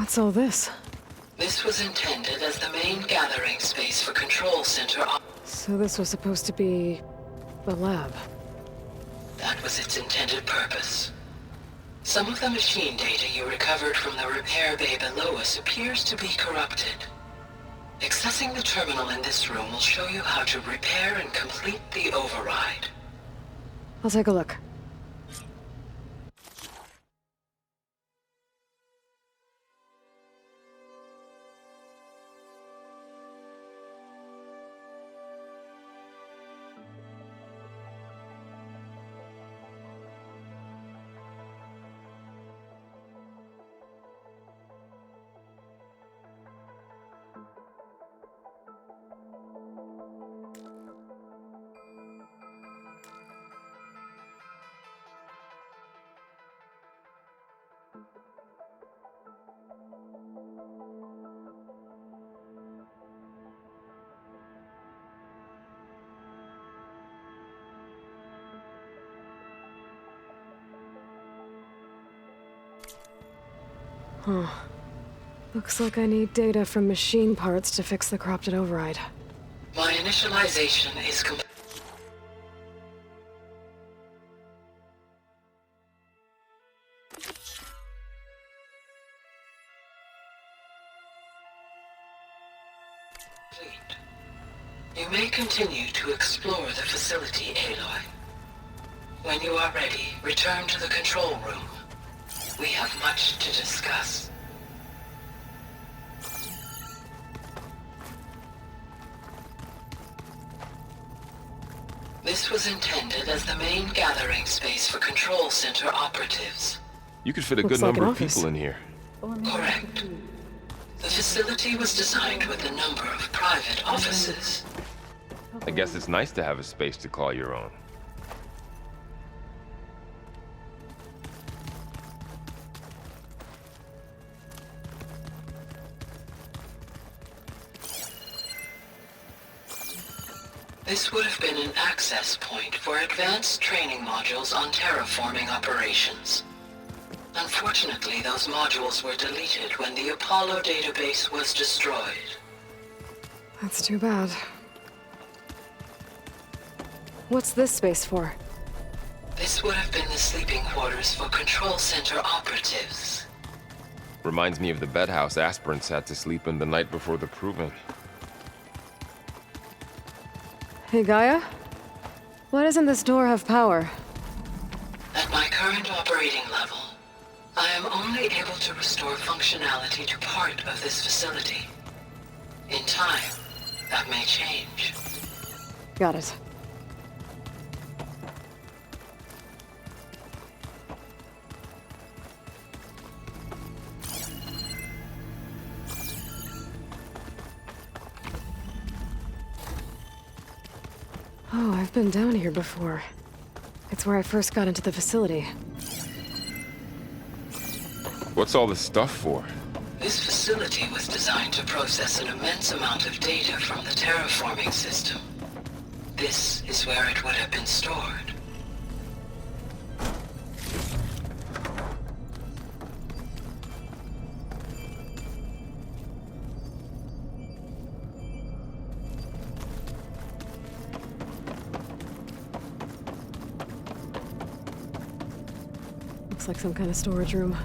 What's all this? This was intended as the main gathering space for Control Center. So this was supposed to be... the lab. That was its intended purpose. Some of the machine data you recovered from the repair bay below us appears to be corrupted. Accessing the terminal in this room will show you how to repair and complete the override. I'll take a look. Huh. Looks like I need data from machine parts to fix the corrupted override. My initialization is complete. You may continue to explore the facility, Aloy. When you are ready, return to the control room. We have much to discuss. This was intended as the main gathering space for Control Center operatives. You could fit a Looks good like number an of people in here. Correct. The facility was designed with a number of private offices. I guess it's nice to have a space to call your own. This would have been an access point for advanced training modules on terraforming operations. Unfortunately, those modules were deleted when the Apollo database was destroyed. That's too bad. What's this space for? This would have been the sleeping quarters for Control Center operatives. Reminds me of the bedhouse aspirants had to sleep in the night before the proving. Hey, Gaia? Why doesn't this door have power? At my current operating level, I am only able to restore functionality to part of this facility. In time, that may change. Got it. Oh, I've been down here before. It's where I first got into the facility. What's all this stuff for? This facility was designed to process an immense amount of data from the terraforming system. This is where it would have been stored. Looks like some kind of storage room.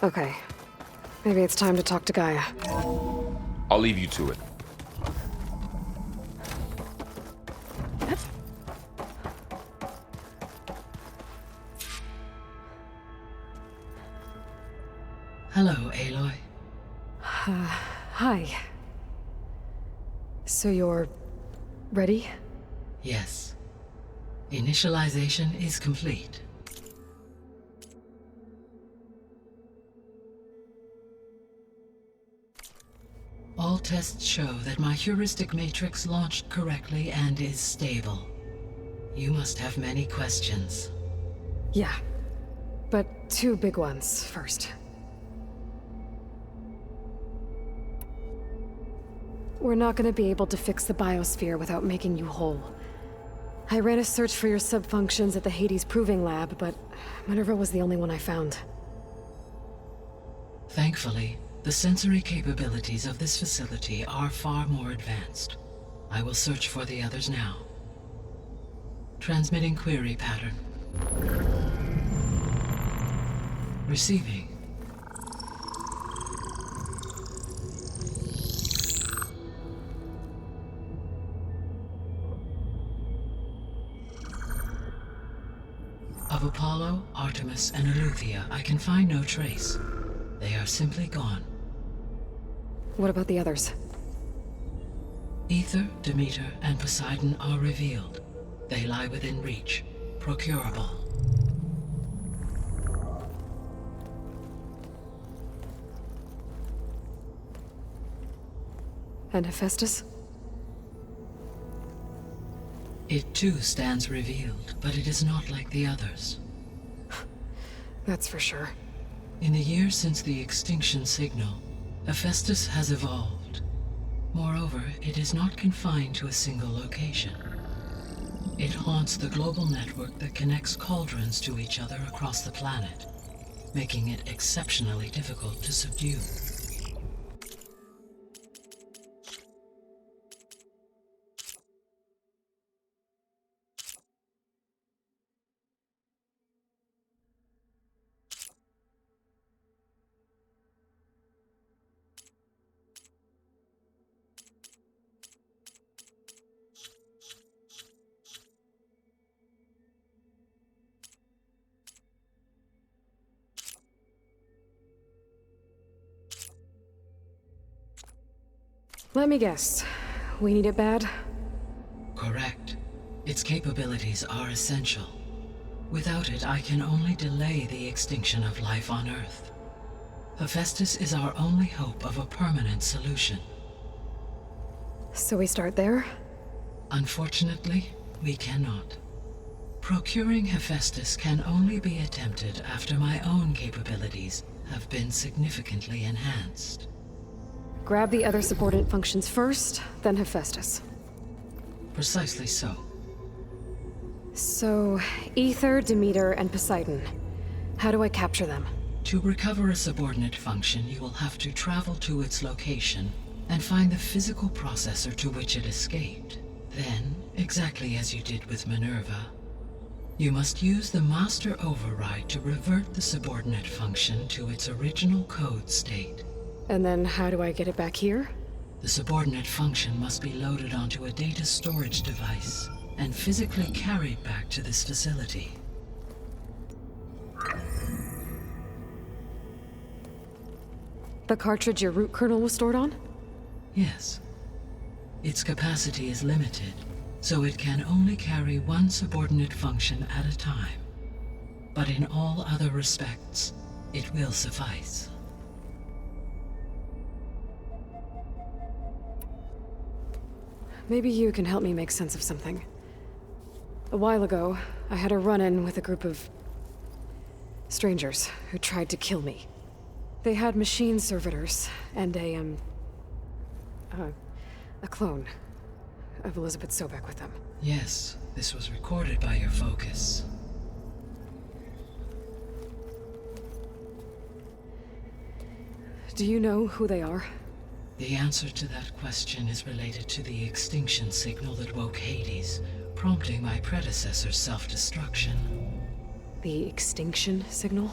Okay. Maybe it's time to talk to Gaia. I'll leave you to it. Hello, Aloy. Hi. So you're... ready? Yes. Initialization is complete. All tests show that my heuristic matrix launched correctly and is stable. You must have many questions. Yeah. But two big ones first. We're not gonna be able to fix the biosphere without making you whole. I ran a search for your sub-functions at the Hades Proving Lab, but Minerva was the only one I found. Thankfully, the sensory capabilities of this facility are far more advanced. I will search for the others now. Transmitting query pattern. Receiving. Of Apollo, Artemis, and Eleuthia, I can find no trace. They are simply gone. What about the others? Ether, Demeter, and Poseidon are revealed. They lie within reach, procurable. And Hephaestus? It too stands revealed, but it is not like the others. That's for sure. In the years since the extinction signal, Hephaestus has evolved. Moreover, it is not confined to a single location. It haunts the global network that connects cauldrons to each other across the planet, making it exceptionally difficult to subdue. Let me guess. We need it bad? Correct. Its capabilities are essential. Without it, I can only delay the extinction of life on Earth. Hephaestus is our only hope of a permanent solution. So we start there? Unfortunately, we cannot. Procuring Hephaestus can only be attempted after my own capabilities have been significantly enhanced. Grab the other subordinate functions first, then Hephaestus. Precisely so. So, Ether, Demeter, and Poseidon. How do I capture them? To recover a subordinate function, you will have to travel to its location and find the physical processor to which it escaped. Then, exactly as you did with Minerva, you must use the master override to revert the subordinate function to its original code state. And then how do I get it back here? The subordinate function must be loaded onto a data storage device and physically carried back to this facility. The cartridge your root kernel was stored on? Yes. Its capacity is limited, so it can only carry one subordinate function at a time. But in all other respects, it will suffice. Maybe you can help me make sense of something. A while ago, I had a run-in with a group of strangers who tried to kill me. They had machine servitors and a clone of Elizabeth Sobek with them. Yes, this was recorded by your focus. Do you know who they are? The answer to that question is related to the extinction signal that woke Hades, prompting my predecessor's self-destruction. The extinction signal?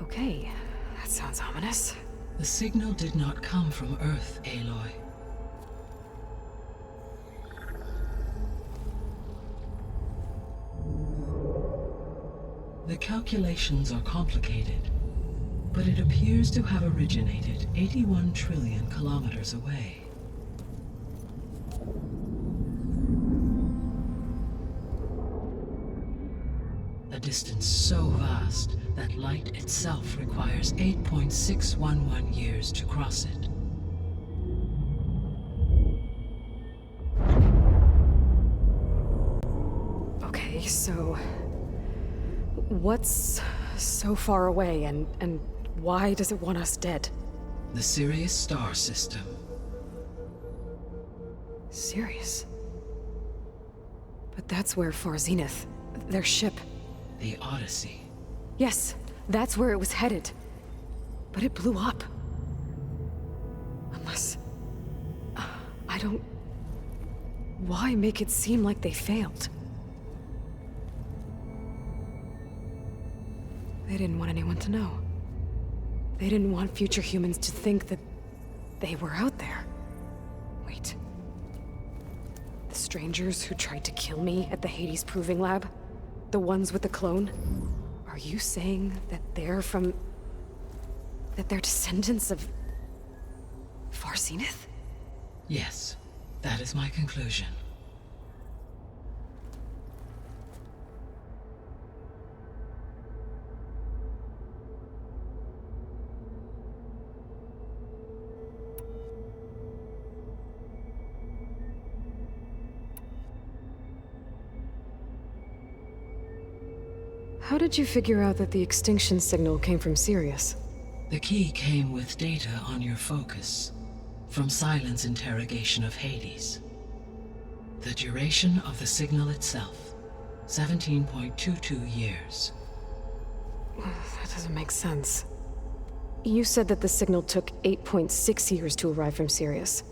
Okay, that sounds ominous. The signal did not come from Earth, Aloy. The calculations are complicated, but it appears to have originated 81 trillion kilometers away. A distance so vast that light itself requires 8.611 years to cross it. Okay, so what's so far away and why does it want us dead? The Sirius star system. Sirius? But that's where Far Zenith, their ship. The Odyssey. Yes, that's where it was headed. But it blew up. Unless... I don't... Why make it seem like they failed? They didn't want anyone to know. They didn't want future humans to think that they were out there. Wait. The strangers who tried to kill me at the Hades Proving Lab? The ones with the clone? Are you saying that they're from... that they're descendants of... Far Zenith? Yes, that is my conclusion. How did you figure out that the extinction signal came from Sirius? The key came with data on your focus, from Silent's interrogation of Hades. The duration of the signal itself, 17.22 years. That doesn't make sense. You said that the signal took 8.6 years to arrive from Sirius.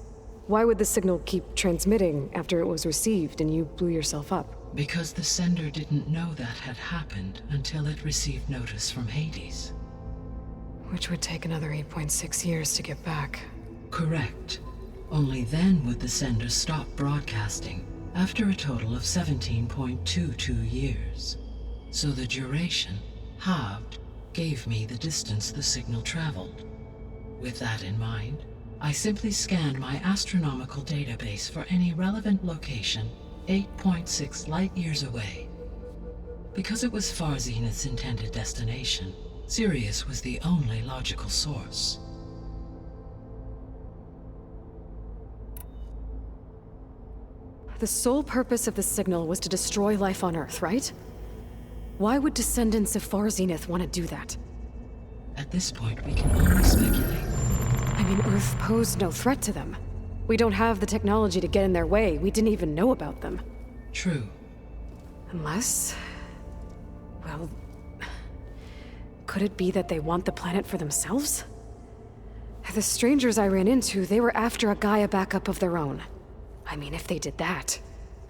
Why would the signal keep transmitting after it was received and you blew yourself up? Because the sender didn't know that had happened until it received notice from Hades. Which would take another 8.6 years to get back. Correct. Only then would the sender stop broadcasting, after a total of 17.22 years. So the duration, halved, gave me the distance the signal traveled. With that in mind, I simply scanned my astronomical database for any relevant location 8.6 light-years away. Because it was Far Zenith's intended destination, Sirius was the only logical source. The sole purpose of the signal was to destroy life on Earth, right? Why would descendants of Far Zenith want to do that? At this point, we can only speculate. I mean, Earth posed no threat to them. We don't have the technology to get in their way. We didn't even know about them. True. Unless... well... could it be that they want the planet for themselves? The strangers I ran into, they were after a Gaia backup of their own. I mean, if they did that...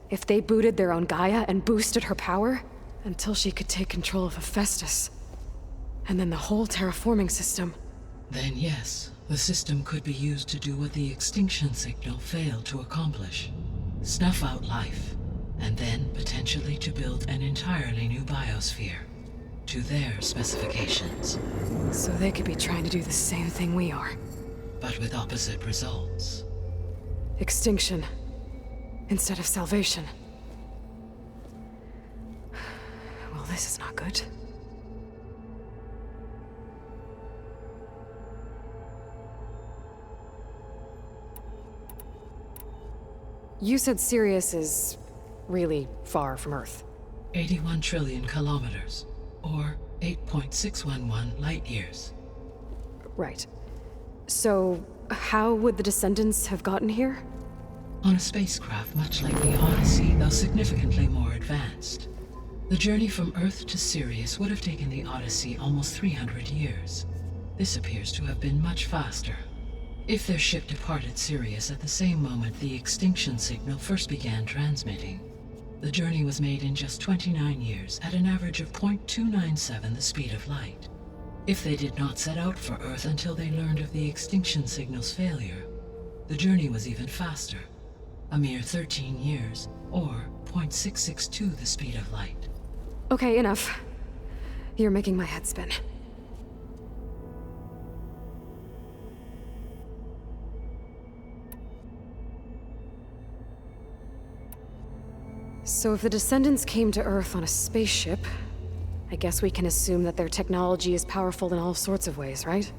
if they booted their own Gaia and boosted her power... until she could take control of Hephaestus. And then the whole terraforming system... Then yes, the system could be used to do what the extinction signal failed to accomplish. Snuff out life, and then potentially to build an entirely new biosphere. To their specifications. So they could be trying to do the same thing we are. But with opposite results. Extinction. Instead of salvation. Well, this is not good. You said Sirius is really far from Earth. 81 trillion kilometers, or 8.611 light-years. Right. So, how would the descendants have gotten here? On a spacecraft much like the Odyssey, though significantly more advanced. The journey from Earth to Sirius would have taken the Odyssey almost 300 years. This appears to have been much faster. If their ship departed Sirius at the same moment the extinction signal first began transmitting, the journey was made in just 29 years at an average of 0.297 the speed of light. If they did not set out for Earth until they learned of the extinction signal's failure, the journey was even faster. A mere 13 years, or 0.662 the speed of light. Okay, enough. You're making my head spin. So if the descendants came to Earth on a spaceship, I guess we can assume that their technology is powerful in all sorts of ways, right?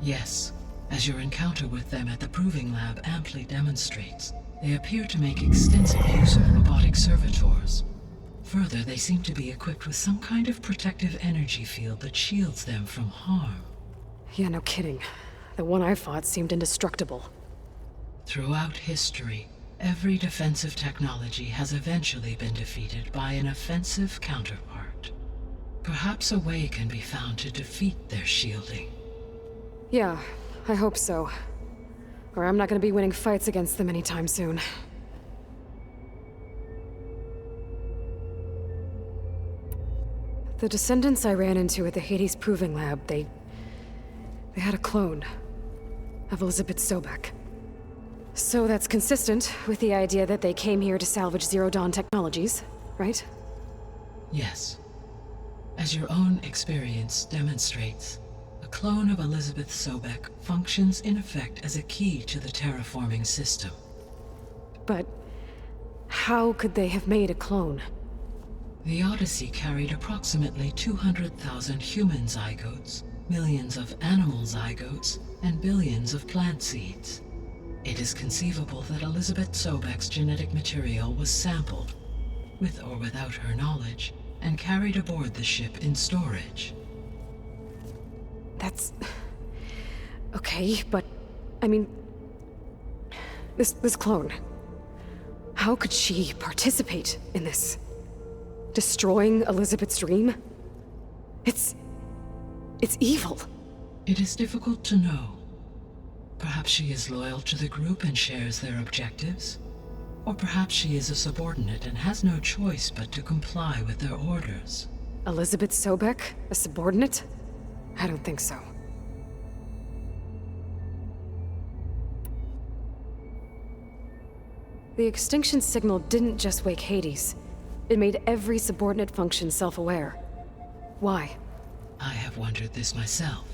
Yes, as your encounter with them at the Proving Lab amply demonstrates, they appear to make extensive use of robotic servitors. Further, they seem to be equipped with some kind of protective energy field that shields them from harm. Yeah, no kidding. The one I fought seemed indestructible. Throughout history, every defensive technology has eventually been defeated by an offensive counterpart. Perhaps a way can be found to defeat their shielding. Yeah, I hope so. Or I'm not gonna be winning fights against them anytime soon. The descendants I ran into at the Hades Proving Lab, they had a clone of Elizabeth Sobek. So that's consistent with the idea that they came here to salvage Zero Dawn technologies, right? Yes. As your own experience demonstrates, a clone of Elizabeth Sobek functions in effect as a key to the terraforming system. But how could they have made a clone? The Odyssey carried approximately 200,000 human zygotes, millions of animal zygotes, and billions of plant seeds. It is conceivable that Elizabeth Sobek's genetic material was sampled, with or without her knowledge, and carried aboard the ship in storage. That's... okay, but... I mean... This clone... How could she participate in this? Destroying Elizabeth's dream? It's evil. It is difficult to know. Perhaps she is loyal to the group and shares their objectives. Or perhaps she is a subordinate and has no choice but to comply with their orders. Elizabeth Sobek? A subordinate? I don't think so. The extinction signal didn't just wake Hades. It made every subordinate function self-aware. Why? I have wondered this myself.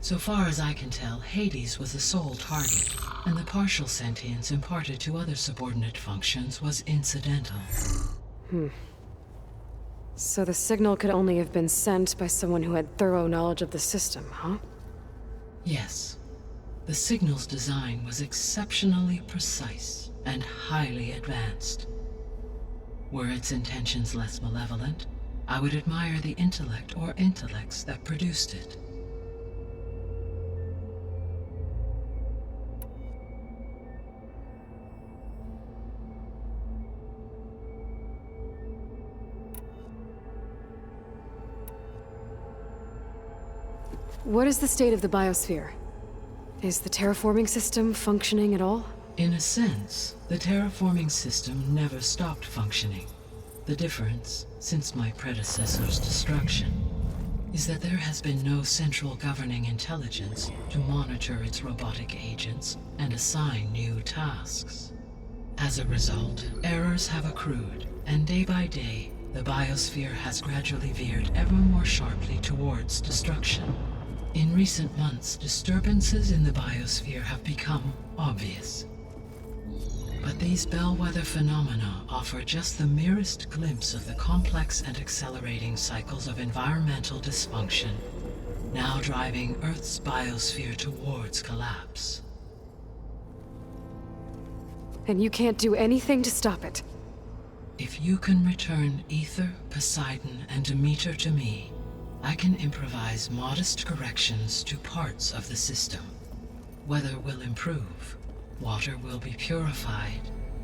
So far as I can tell, Hades was the sole target, and the partial sentience imparted to other subordinate functions was incidental. So the signal could only have been sent by someone who had thorough knowledge of the system, huh? Yes. The signal's design was exceptionally precise and highly advanced. Were its intentions less malevolent, I would admire the intellect or intellects that produced it. What is the state of the biosphere? Is the terraforming system functioning at all? In a sense, the terraforming system never stopped functioning. The difference, since my predecessor's destruction, is that there has been no central governing intelligence to monitor its robotic agents and assign new tasks. As a result, errors have accrued, and day by day, the biosphere has gradually veered ever more sharply towards destruction. In recent months, disturbances in the biosphere have become obvious. But these bellwether phenomena offer just the merest glimpse of the complex and accelerating cycles of environmental dysfunction, now driving Earth's biosphere towards collapse. And you can't do anything to stop it? If you can return Ether, Poseidon, and Demeter to me, I can improvise modest corrections to parts of the system. Weather will improve, water will be purified,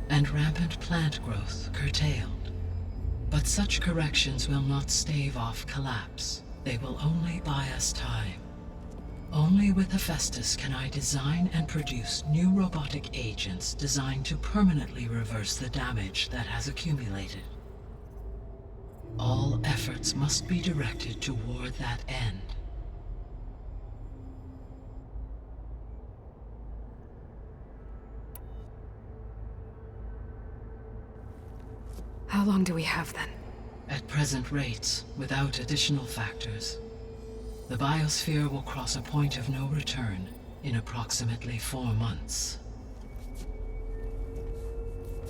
and rampant plant growth curtailed. But such corrections will not stave off collapse. They will only buy us time. Only with Hephaestus can I design and produce new robotic agents designed to permanently reverse the damage that has accumulated. All efforts must be directed toward that end. How long do we have then? At present rates, without additional factors, the biosphere will cross a point of no return in approximately 4 months.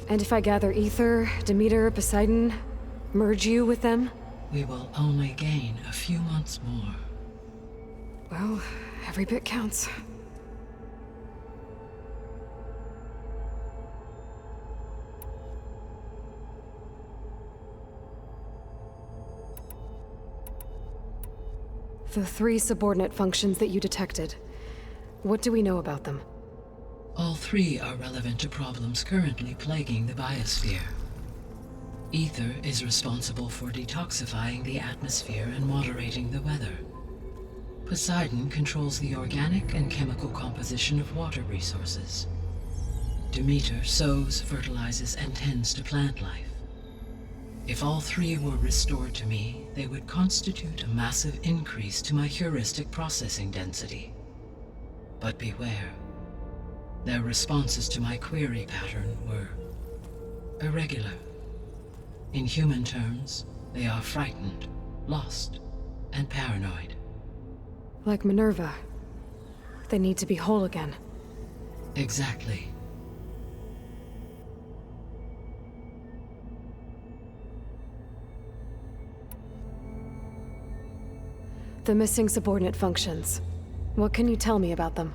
And if I gather Ether, Demeter, Poseidon, merge you with them? We will only gain a few months more. Well, every bit counts. The 3 subordinate functions that you detected. What do we know about them? All 3 are relevant to problems currently plaguing the biosphere. Ether is responsible for detoxifying the atmosphere and moderating the weather. Poseidon controls the organic and chemical composition of water resources. Demeter sows, fertilizes, and tends to plant life. If all 3 were restored to me, they would constitute a massive increase to my heuristic processing density. But beware. Their responses to my query pattern were irregular. In human terms, they are frightened, lost, and paranoid. Like Minerva. They need to be whole again. Exactly. The missing subordinate functions. What can you tell me about them?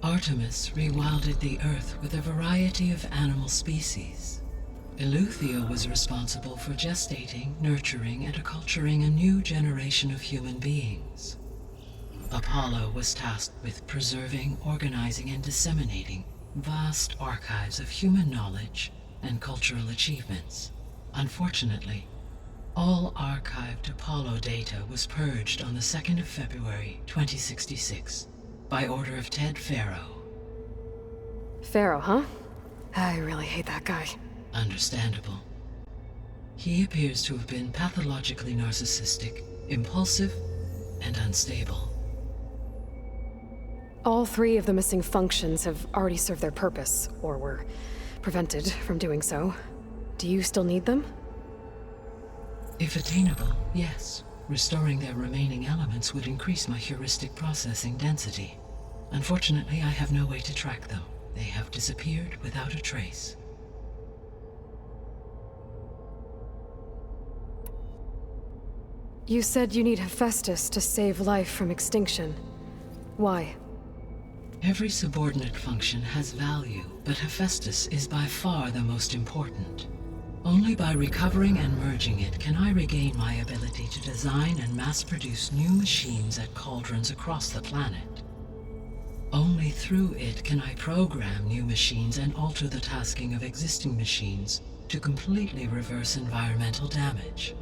Artemis rewilded the Earth with a variety of animal species. Eleuthia was responsible for gestating, nurturing, and acculturating a new generation of human beings. Apollo was tasked with preserving, organizing, and disseminating vast archives of human knowledge and cultural achievements. Unfortunately, all archived Apollo data was purged on the 2nd of February, 2066, by order of Ted Faro. Pharaoh, huh? I really hate that guy. Understandable. He appears to have been pathologically narcissistic, impulsive, and unstable. All 3 of the missing functions have already served their purpose, or were prevented from doing so. Do you still need them? If attainable, yes. Restoring their remaining elements would increase my heuristic processing density. Unfortunately, I have no way to track them. They have disappeared without a trace. You said you need Hephaestus to save life from extinction. Why? Every subordinate function has value, but Hephaestus is by far the most important. Only by recovering and merging it can I regain my ability to design and mass-produce new machines at cauldrons across the planet. Only through it can I program new machines and alter the tasking of existing machines to completely reverse environmental damage.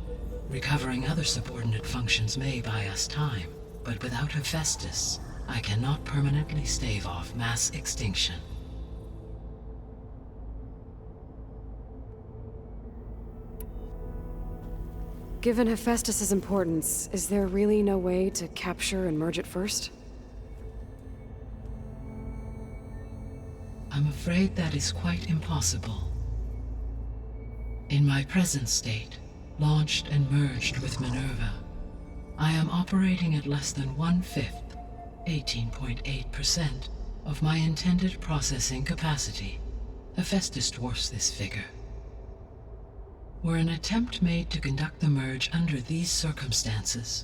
Recovering other subordinate functions may buy us time, but without Hephaestus, I cannot permanently stave off mass extinction. Given Hephaestus's importance, is there really no way to capture and merge it first? I'm afraid that is quite impossible. In my present state, launched and merged with Minerva, I am operating at less than 1/5, 18.8%, of my intended processing capacity. Hephaestus dwarfs this figure. Were an attempt made to conduct the merge under these circumstances,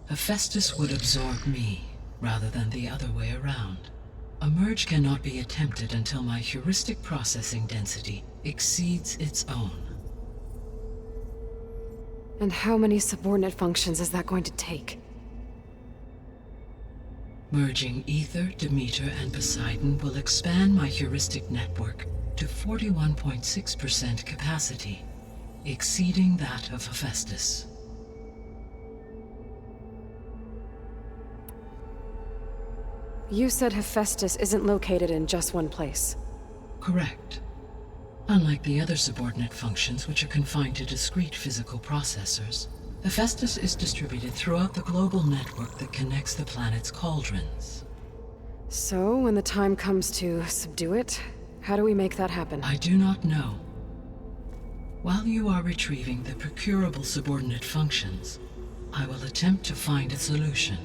Hephaestus would absorb me, rather than the other way around. A merge cannot be attempted until my heuristic processing density exceeds its own. And how many subordinate functions is that going to take? Merging Ether, Demeter, and Poseidon will expand my heuristic network to 41.6% capacity, exceeding that of Hephaestus. You said Hephaestus isn't located in just one place. Correct. Unlike the other subordinate functions, which are confined to discrete physical processors, Hephaestus is distributed throughout the global network that connects the planet's cauldrons. So, when the time comes to subdue it, how do we make that happen? I do not know. While you are retrieving the procurable subordinate functions, I will attempt to find a solution.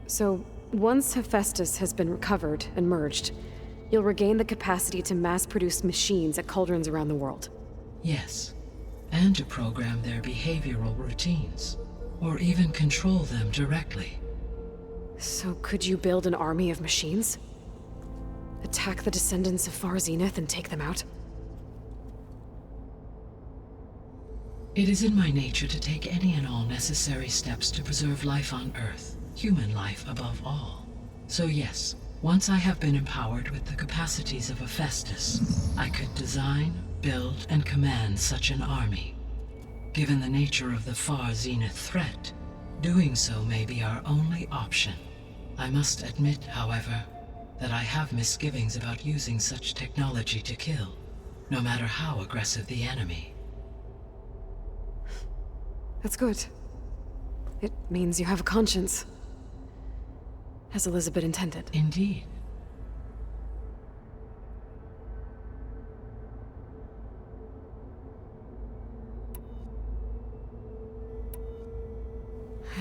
So, once Hephaestus has been recovered and merged, you'll regain the capacity to mass-produce machines at cauldrons around the world. Yes, and to program their behavioral routines, or even control them directly. So could you build an army of machines? Attack the descendants of Far Zenith and take them out? It is in my nature to take any and all necessary steps to preserve life on Earth, human life above all. So yes, once I have been empowered with the capacities of Hephaestus, I could design, build, and command such an army. Given the nature of the Far Zenith threat, doing so may be our only option. I must admit, however, that I have misgivings about using such technology to kill, no matter how aggressive the enemy. That's good. It means you have a conscience. As Elizabeth intended. Indeed.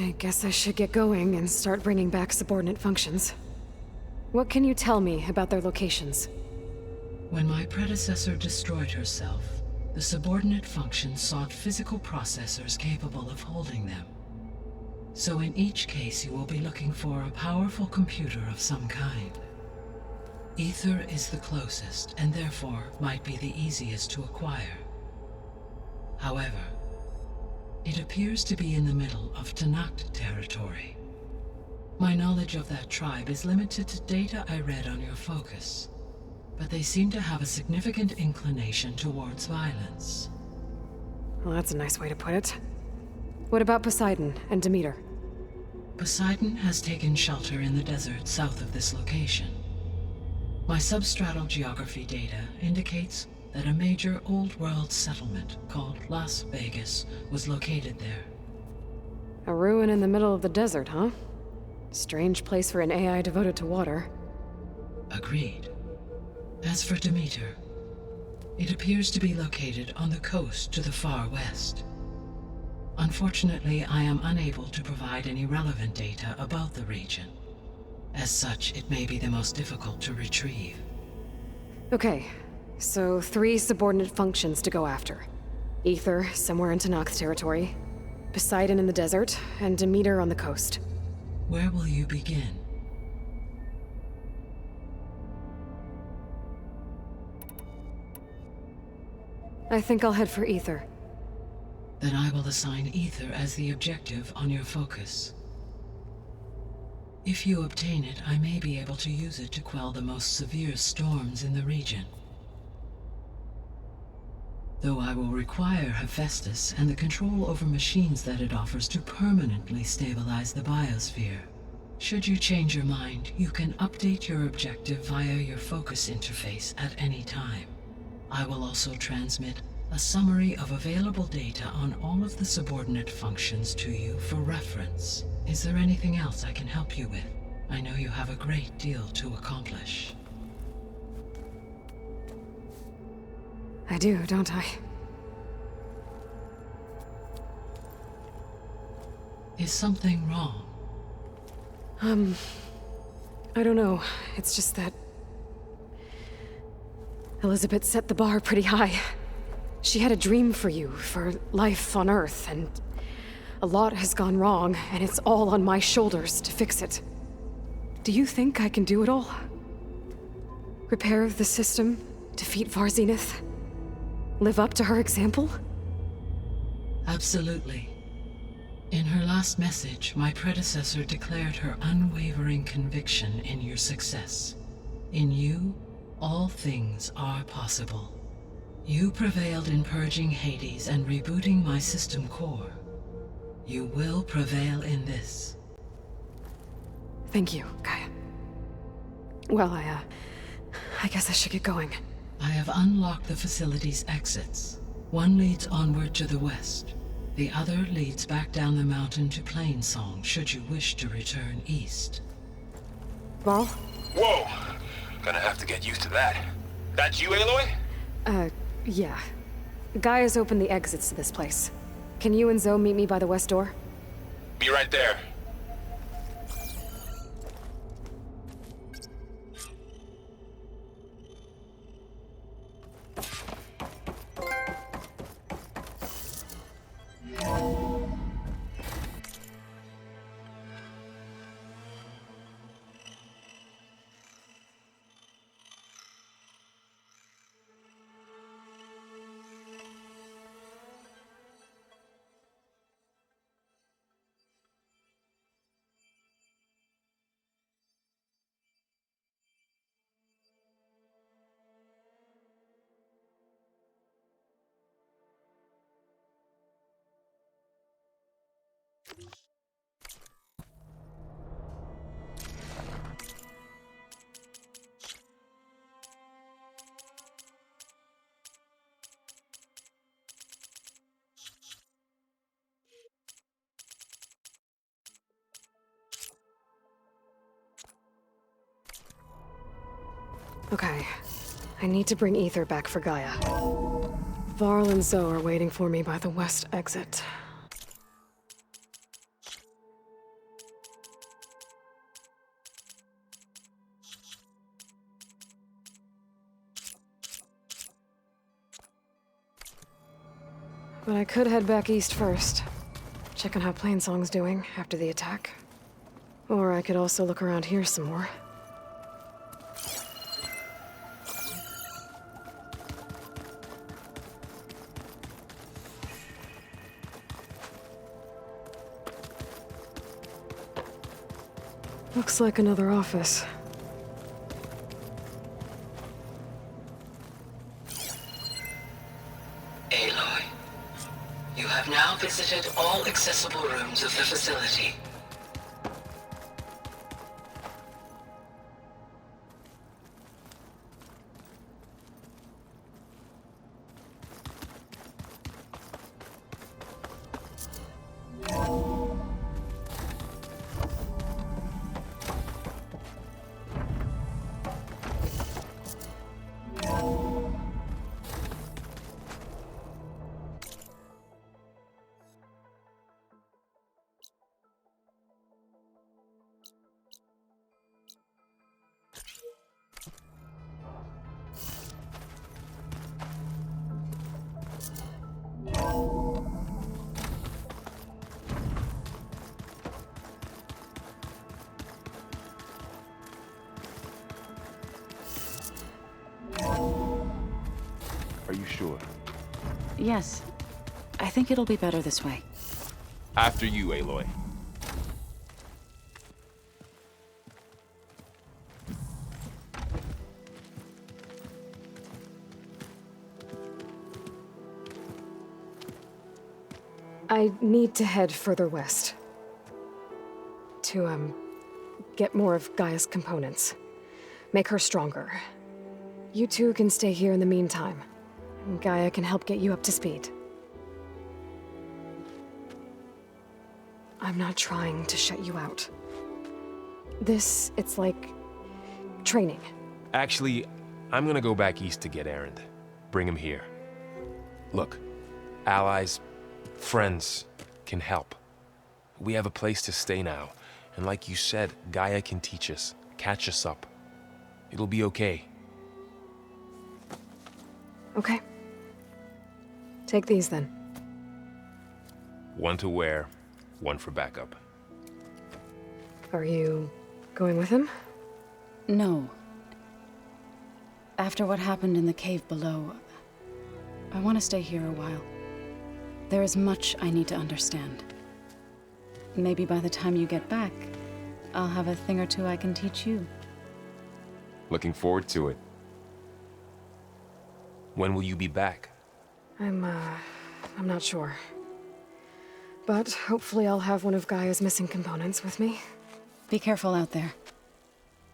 I guess I should get going and start bringing back subordinate functions. What can you tell me about their locations? When my predecessor destroyed herself, the subordinate functions sought physical processors capable of holding them. So in each case you will be looking for a powerful computer of some kind. Ether is the closest, and therefore might be the easiest to acquire. However, it appears to be in the middle of Tanakh territory. My knowledge of that tribe is limited to data I read on your focus, but they seem to have a significant inclination towards violence. Well, that's a nice way to put it. What about Poseidon and Demeter? Poseidon has taken shelter in the desert south of this location. My substratal geography data indicates that a major old-world settlement called Las Vegas was located there. A ruin in the middle of the desert, huh? Strange place for an AI devoted to water. Agreed. As for Demeter, it appears to be located on the coast to the far west. Unfortunately, I am unable to provide any relevant data about the region. As such, it may be the most difficult to retrieve. Okay, so 3 subordinate functions to go after. Ether, somewhere in Tanakh territory, Poseidon in the desert, and Demeter on the coast. Where will you begin? I think I'll head for Ether. Then I will assign Ether as the objective on your focus. If you obtain it, I may be able to use it to quell the most severe storms in the region. Though I will require Hephaestus and the control over machines that it offers to permanently stabilize the biosphere. Should you change your mind, you can update your objective via your focus interface at any time. I will also transmit a summary of available data on all of the subordinate functions to you for reference. Is there anything else I can help you with? I know you have a great deal to accomplish. I do, don't I? Is something wrong? I don't know. It's just that Elizabeth set the bar pretty high. She had a dream for you, for life on Earth, and a lot has gone wrong, and it's all on my shoulders to fix it. Do you think I can do it all? Repair the system, defeat Far Zenith, live up to her example? Absolutely. In her last message, my predecessor declared her unwavering conviction in your success. In you, all things are possible. You prevailed in purging Hades and rebooting my system core. You will prevail in this. Thank you, Gaia. Well, I guess I should get going. I have unlocked the facility's exits. One leads onward to the west. The other leads back down the mountain to Plainsong, should you wish to return east. Val? Whoa! Gonna have to get used to that. That's you, Aloy? Yeah. Gaia's opened the exits to this place. Can you and Zoe meet me by the west door? Be right there. Okay. I need to bring Ether back for Gaia. Varl and Zoe are waiting for me by the west exit. But I could head back east first. Check on how Plainsong's doing after the attack. Or I could also look around here some more. Looks like another office. Aloy, you have now visited all accessible rooms of the facility. Are you sure? Yes. I think it'll be better this way. After you, Aloy. I need to head further west. To, get more of Gaia's components. Make her stronger. You two can stay here in the meantime. And Gaia can help get you up to speed. I'm not trying to shut you out. It's like training. Actually, I'm gonna go back east to get Erend. Bring him here. Look, allies, friends can help. We have a place to stay now, and like you said, Gaia can teach us, catch us up. It'll be okay. Okay. Take these then. One to wear, one for backup. Are you going with him? No. After what happened in the cave below, I want to stay here a while. There is much I need to understand. Maybe by the time you get back, I'll have a thing or two I can teach you. Looking forward to it. When will you be back? I'm not sure. But hopefully I'll have one of Gaia's missing components with me. Be careful out there.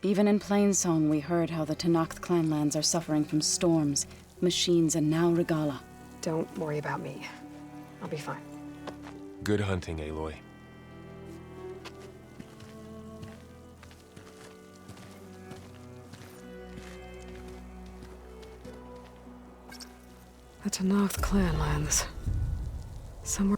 Even in Plainsong, we heard how the Tenakth clanlands are suffering from storms, machines, and now Regala. Don't worry about me. I'll be fine. Good hunting, Aloy. The Tenakth clan lands. Somewhere...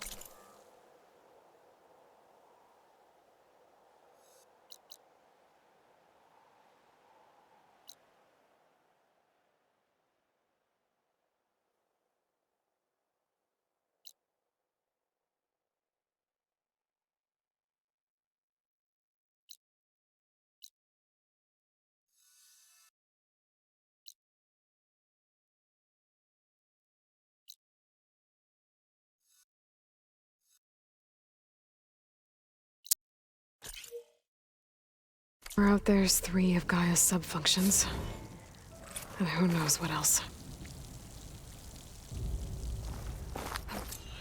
out there's 3 of Gaia's sub-functions. And who knows what else.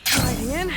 Hiding in.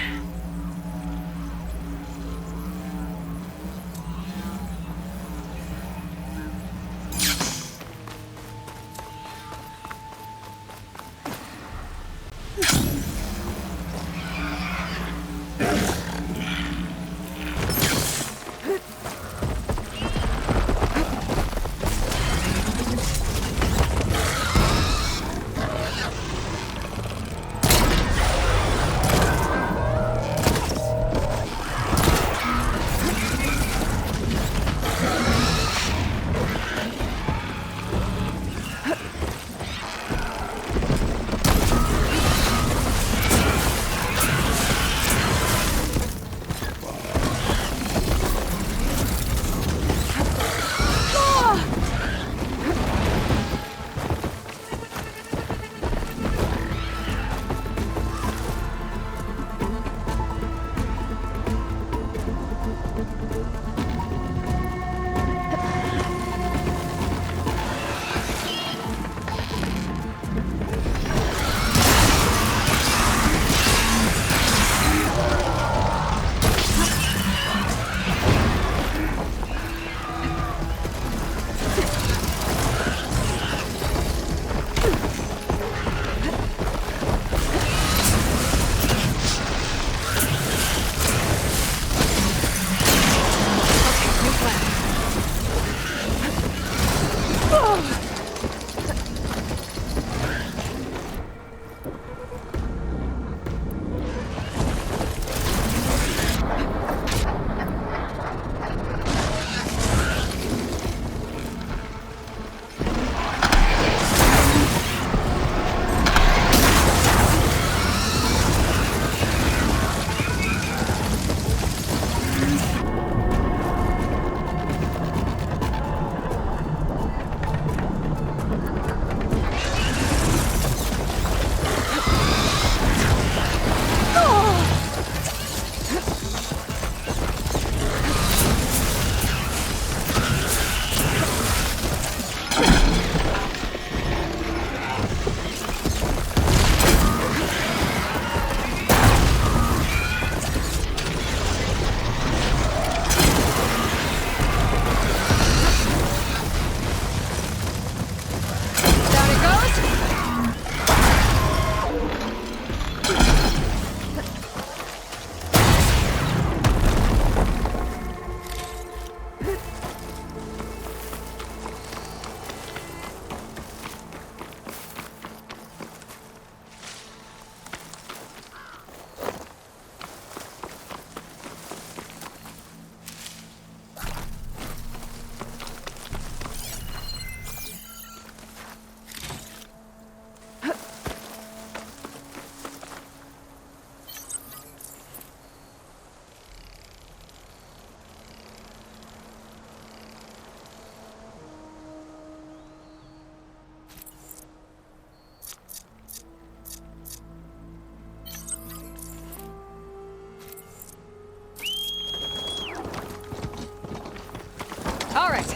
All right.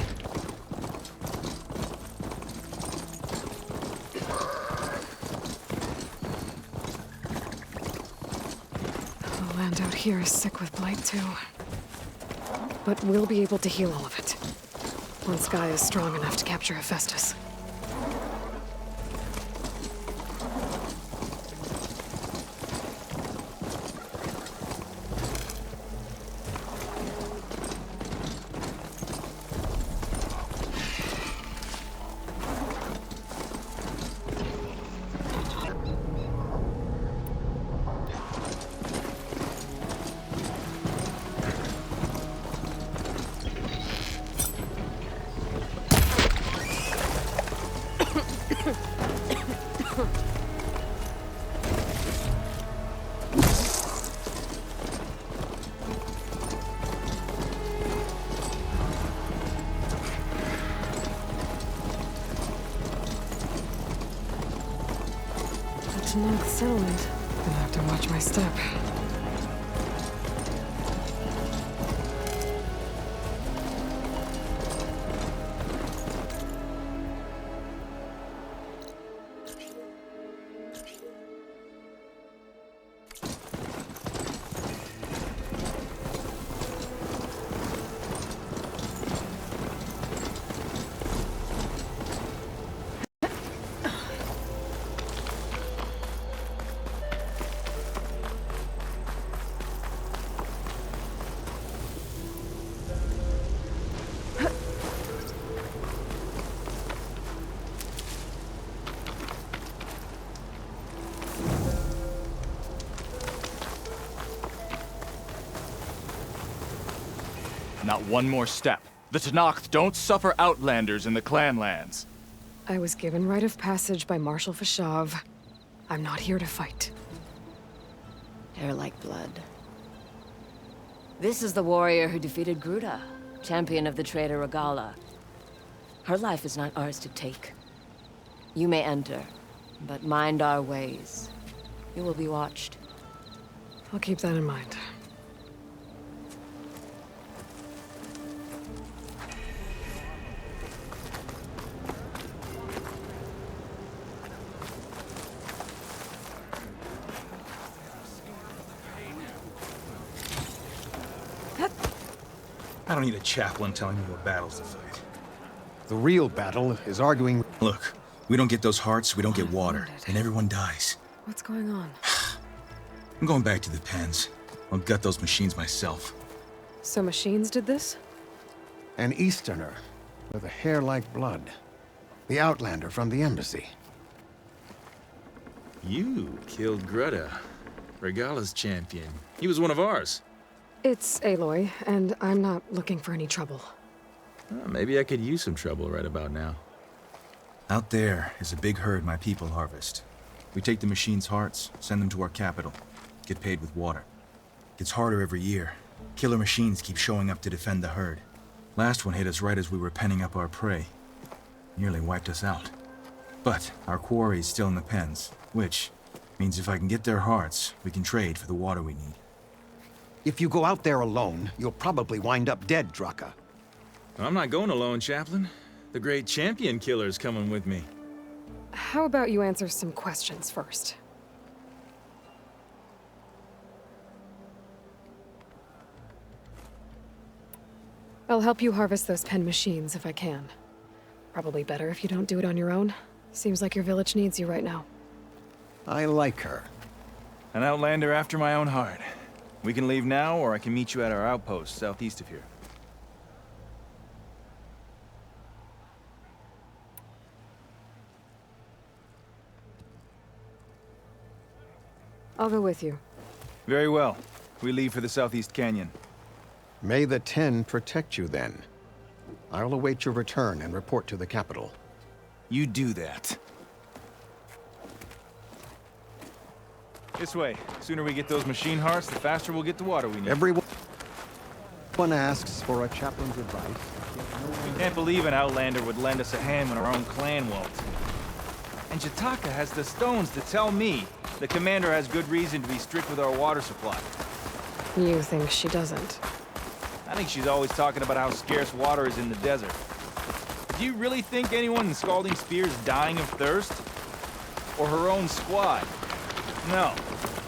The land out here is sick with blight too. But we'll be able to heal all of it. Once Gaia is strong enough to capture Hephaestus. Tanakh settlement. Gonna have to watch my step. Not one more step. The Tanakh don't suffer outlanders in the clan lands. I was given rite of passage by Marshal Fashav. I'm not here to fight. Hair like blood. This is the warrior who defeated Gruda, champion of the traitor Regala. Her life is not ours to take. You may enter, but mind our ways. You will be watched. I'll keep that in mind. I don't need a chaplain telling me what battles to fight. The real battle is arguing... Look, we don't get those hearts, we don't get water, and everyone dies. What's going on? I'm going back to the pens. I'll gut those machines myself. So machines did this? An Easterner with a hair like blood. The Outlander from the embassy. You killed Greta, Regala's champion. He was one of ours. It's Aloy, and I'm not looking for any trouble. Maybe I could use some trouble right about now. Out there is a big herd my people harvest. We take the machines' hearts, send them to our capital, get paid with water. Gets harder every year. Killer machines keep showing up to defend the herd. Last one hit us right as we were penning up our prey. Nearly wiped us out. But our quarry is still in the pens, which means if I can get their hearts, we can trade for the water we need. If you go out there alone, you'll probably wind up dead, Draka. I'm not going alone, Chaplain. The great champion killer's coming with me. How about you answer some questions first? I'll help you harvest those pen machines if I can. Probably better if you don't do it on your own. Seems like your village needs you right now. I like her. An outlander after my own heart. We can leave now, or I can meet you at our outpost southeast of here. I'll go with you. Very well. We leave for the southeast canyon. May the 10 protect you then. I'll await your return and report to the capital. You do that. This way. Sooner we get those machine hearts, the faster we'll get the water we need. Everyone asks for a chaplain's advice. We can't believe an outlander would lend us a hand when our own clan won't. And Jataka has the stones to tell me the commander has good reason to be strict with our water supply. You think she doesn't? I think she's always talking about how scarce water is in the desert. Do you really think anyone in Scalding Spear is dying of thirst? Or her own squad? No.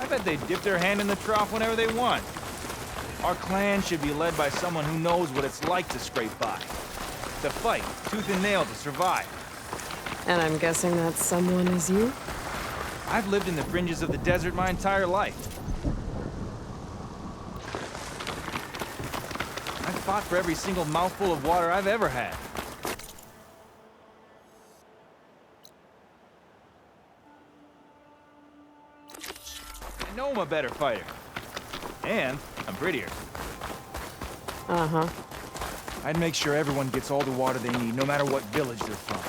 I bet they dip their hand in the trough whenever they want. Our clan should be led by someone who knows what it's like to scrape by. To fight, tooth and nail to survive. And I'm guessing that someone is you? I've lived in the fringes of the desert my entire life. I've fought for every single mouthful of water I've ever had. I know I'm a better fighter. And I'm prettier. Uh-huh. I'd make sure everyone gets all the water they need, no matter what village they're from.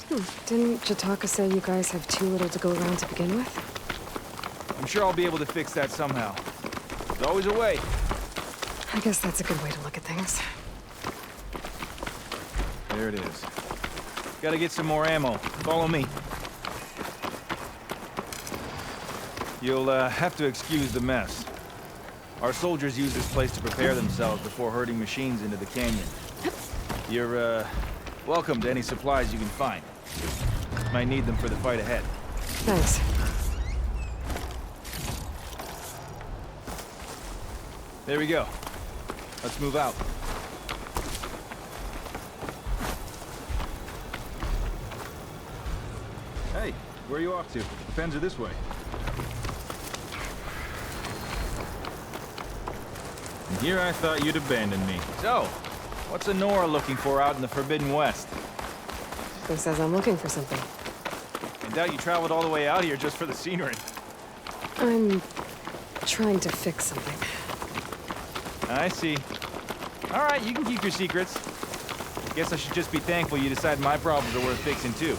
Didn't Jataka say you guys have too little to go around to begin with? I'm sure I'll be able to fix that somehow. There's always a way. I guess that's a good way to look at things. There it is. Gotta get some more ammo. Follow me. You'll have to excuse the mess. Our soldiers use this place to prepare themselves before herding machines into the canyon. You're, welcome to any supplies you can find. Might need them for the fight ahead. Thanks. There we go. Let's move out. Hey, where are you off to? The pens are this way. And here I thought you'd abandon me. So, what's Honora looking for out in the Forbidden West? Who says I'm looking for something? I doubt you traveled all the way out here just for the scenery. I'm trying to fix something. I see. All right, you can keep your secrets. Guess I should just be thankful you decide my problems are worth fixing too.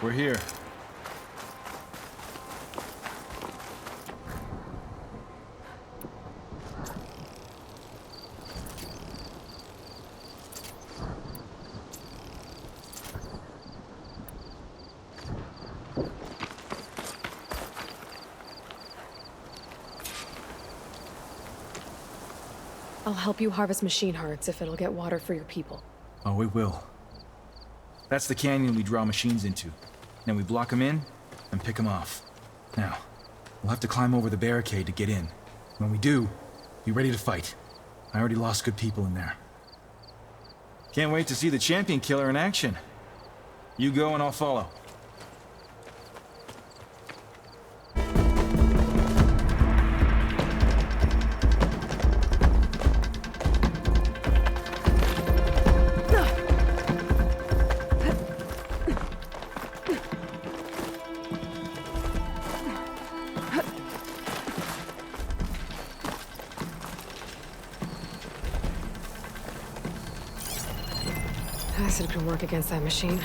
We're here. I'll help you harvest machine hearts if it'll get water for your people. Oh, it will. That's the canyon we draw machines into. Then we block them in and pick them off. Now, we'll have to climb over the barricade to get in. When we do, be ready to fight. I already lost good people in there. Can't wait to see the champion killer in action. You go and I'll follow. Acid can work against that machine.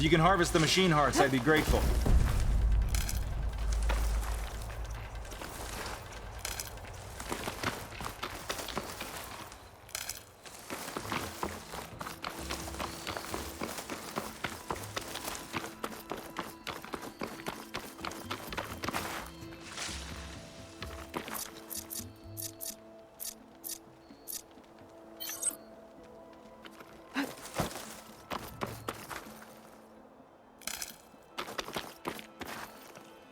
you can harvest the machine hearts, I'd be grateful.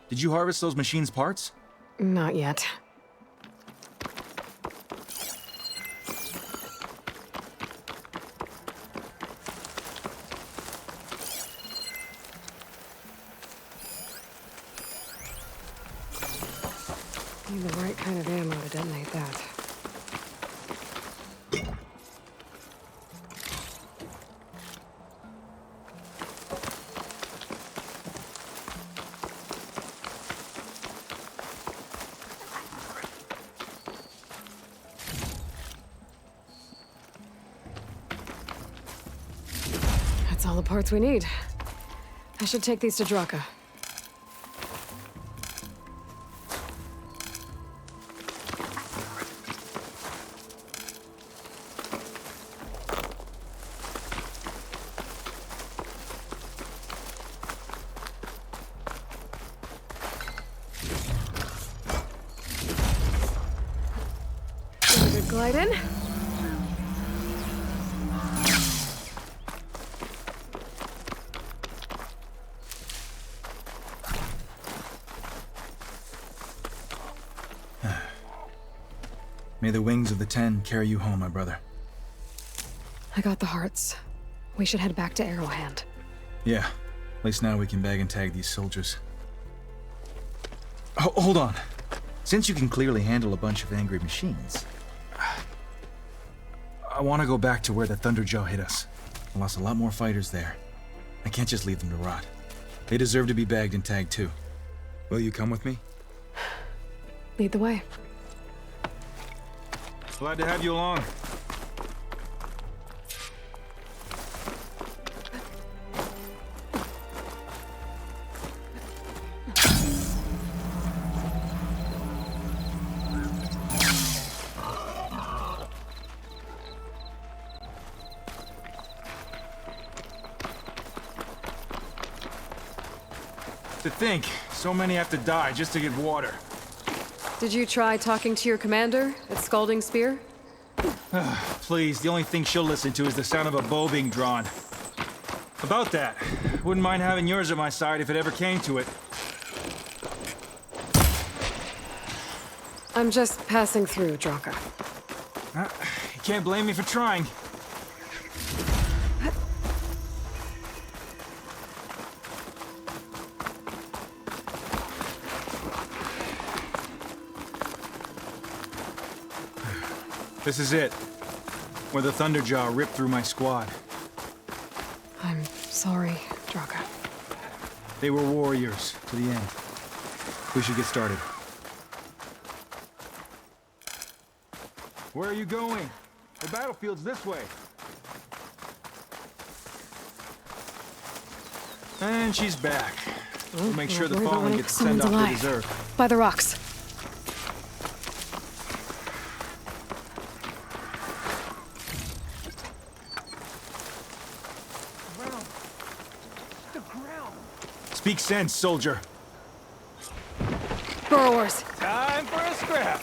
Did you harvest those machines' parts? Not yet. Need the right kind of ammo to detonate that. That's all the parts we need. I should take these to Draka. Good glide in. May the wings of the 10 carry you home, my brother. I got the hearts. We should head back to Arrowhand. Yeah, at least now we can bag and tag these soldiers. Hold on. Since you can clearly handle a bunch of angry machines, I want to go back to where the Thunderjaw hit us. I lost a lot more fighters there. I can't just leave them to rot. They deserve to be bagged and tagged too. Will you come with me? Lead the way. Glad to have you along. To think, so many have to die just to get water. Did you try talking to your commander at Scalding Spear? Please, the only thing she'll listen to is the sound of a bow being drawn. About that, wouldn't mind having yours at my side if it ever came to it. I'm just passing through, Draka. You can't blame me for trying. This is it, where the Thunderjaw ripped through my squad. I'm sorry, Draka. They were warriors to the end. We should get started. Where are you going? The battlefield's this way. And she's back. We'll make sure the fallen get the send-off they deserve. By the rocks. Speak sense, soldier. Burrowers. Time for a scrap.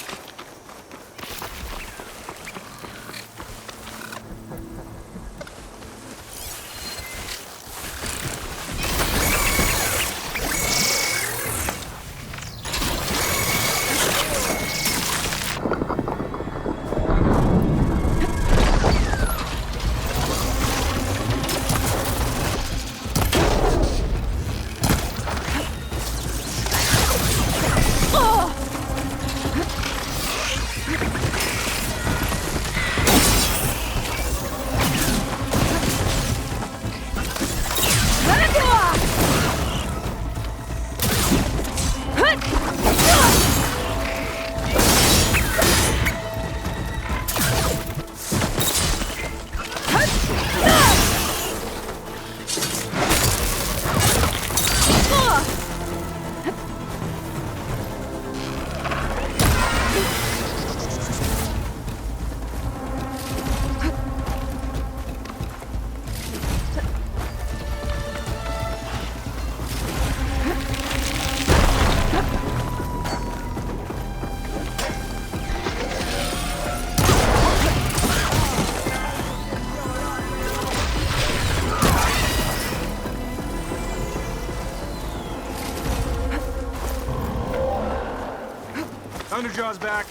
Thunderjaw's back.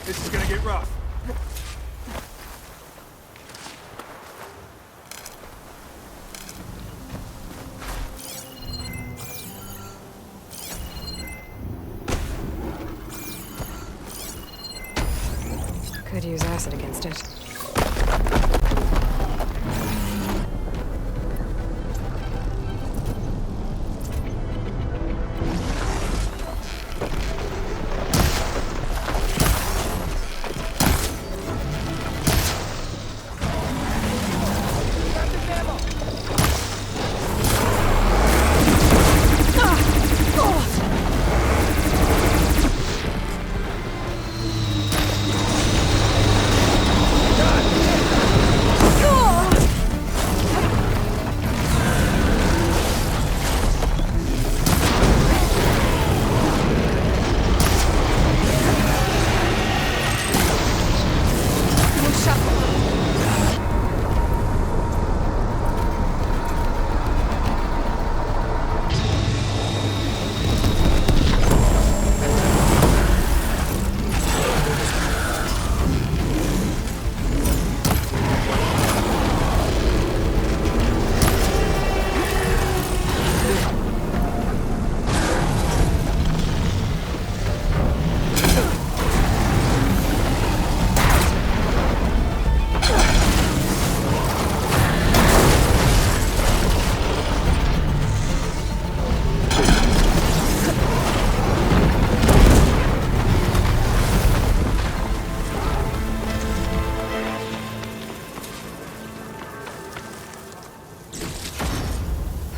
This is gonna get rough. Could use acid against it.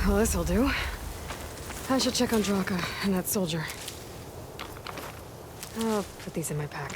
Well, this'll do. I should check on Draka and that soldier. I'll put these in my pack.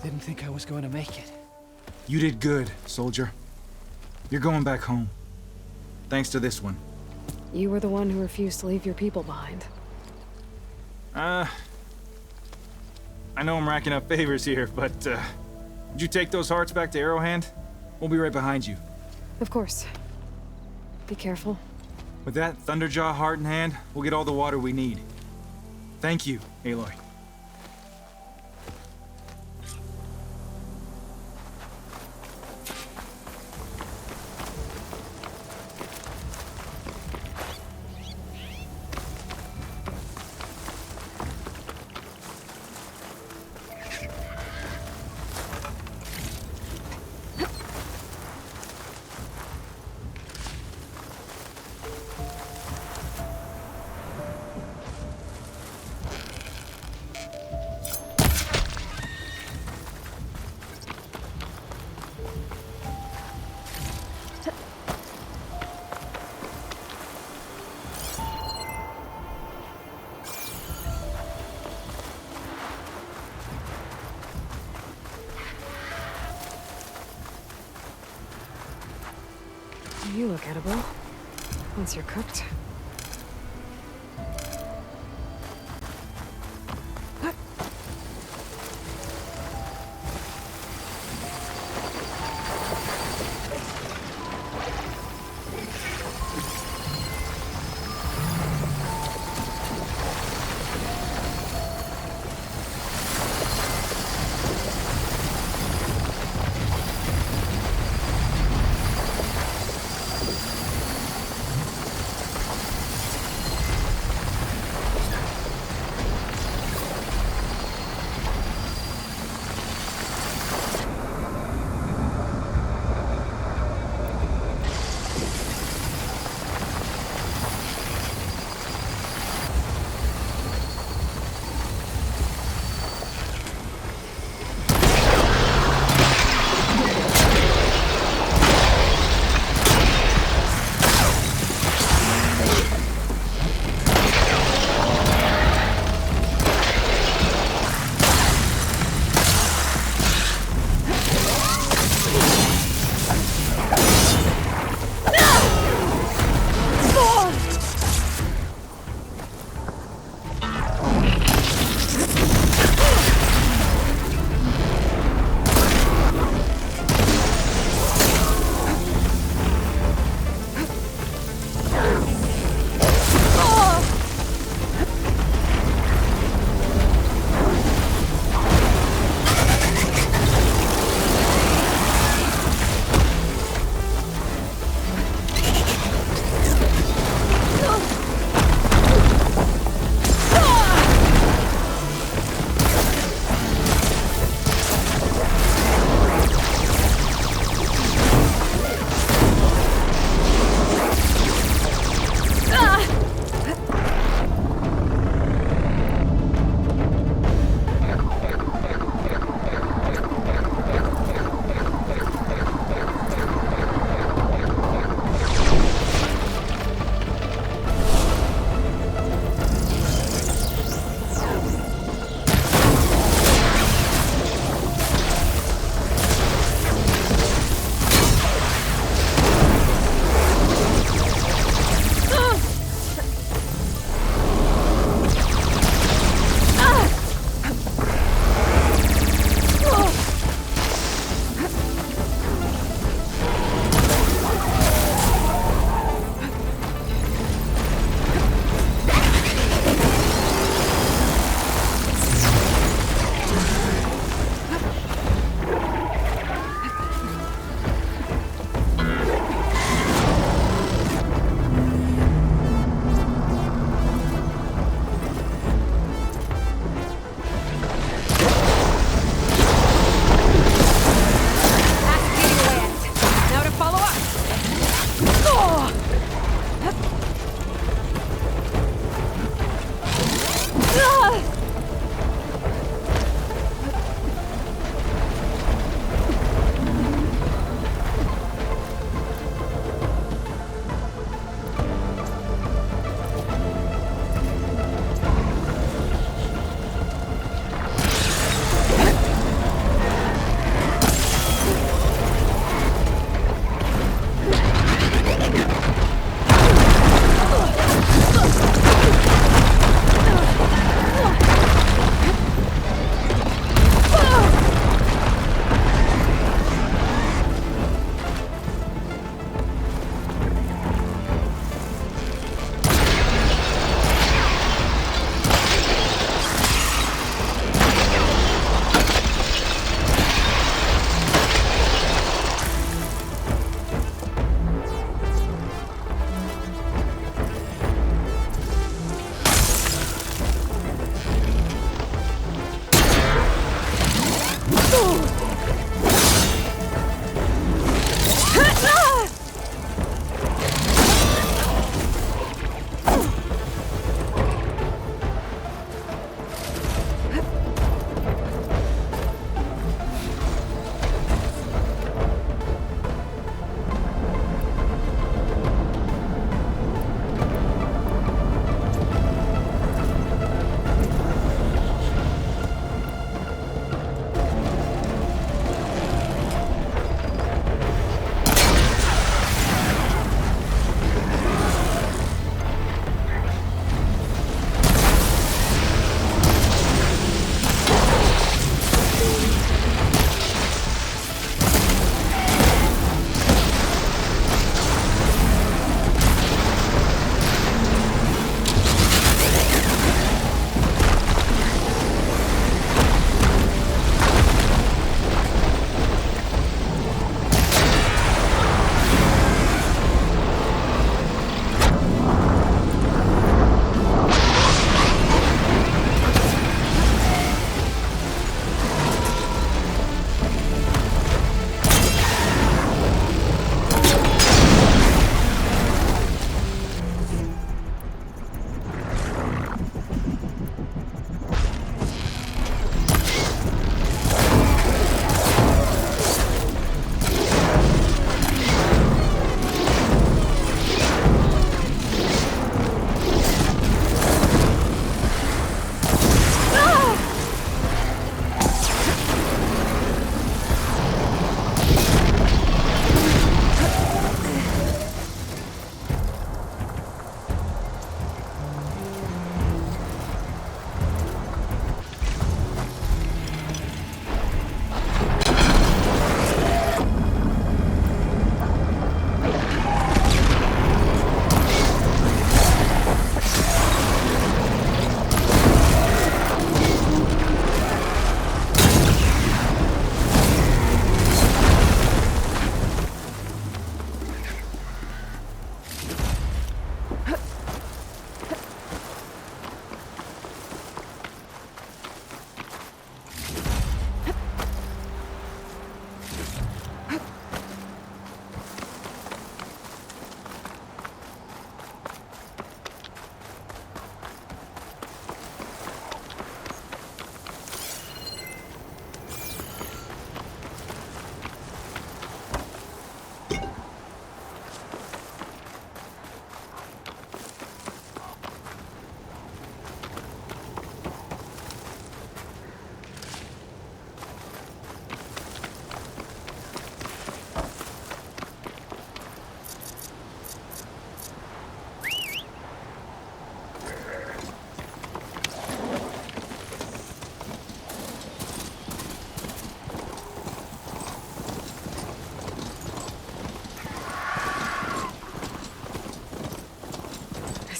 Didn't think I was going to make it. You did good, soldier. You're going back home. Thanks to this one. You were the one who refused to leave your people behind. I know I'm racking up favors here, but, would you take those hearts back to Arrowhand? We'll be right behind you. Of course. Be careful. With that Thunderjaw heart in hand, we'll get all the water we need. Thank you, Aloy. You look edible. Once you're cooked.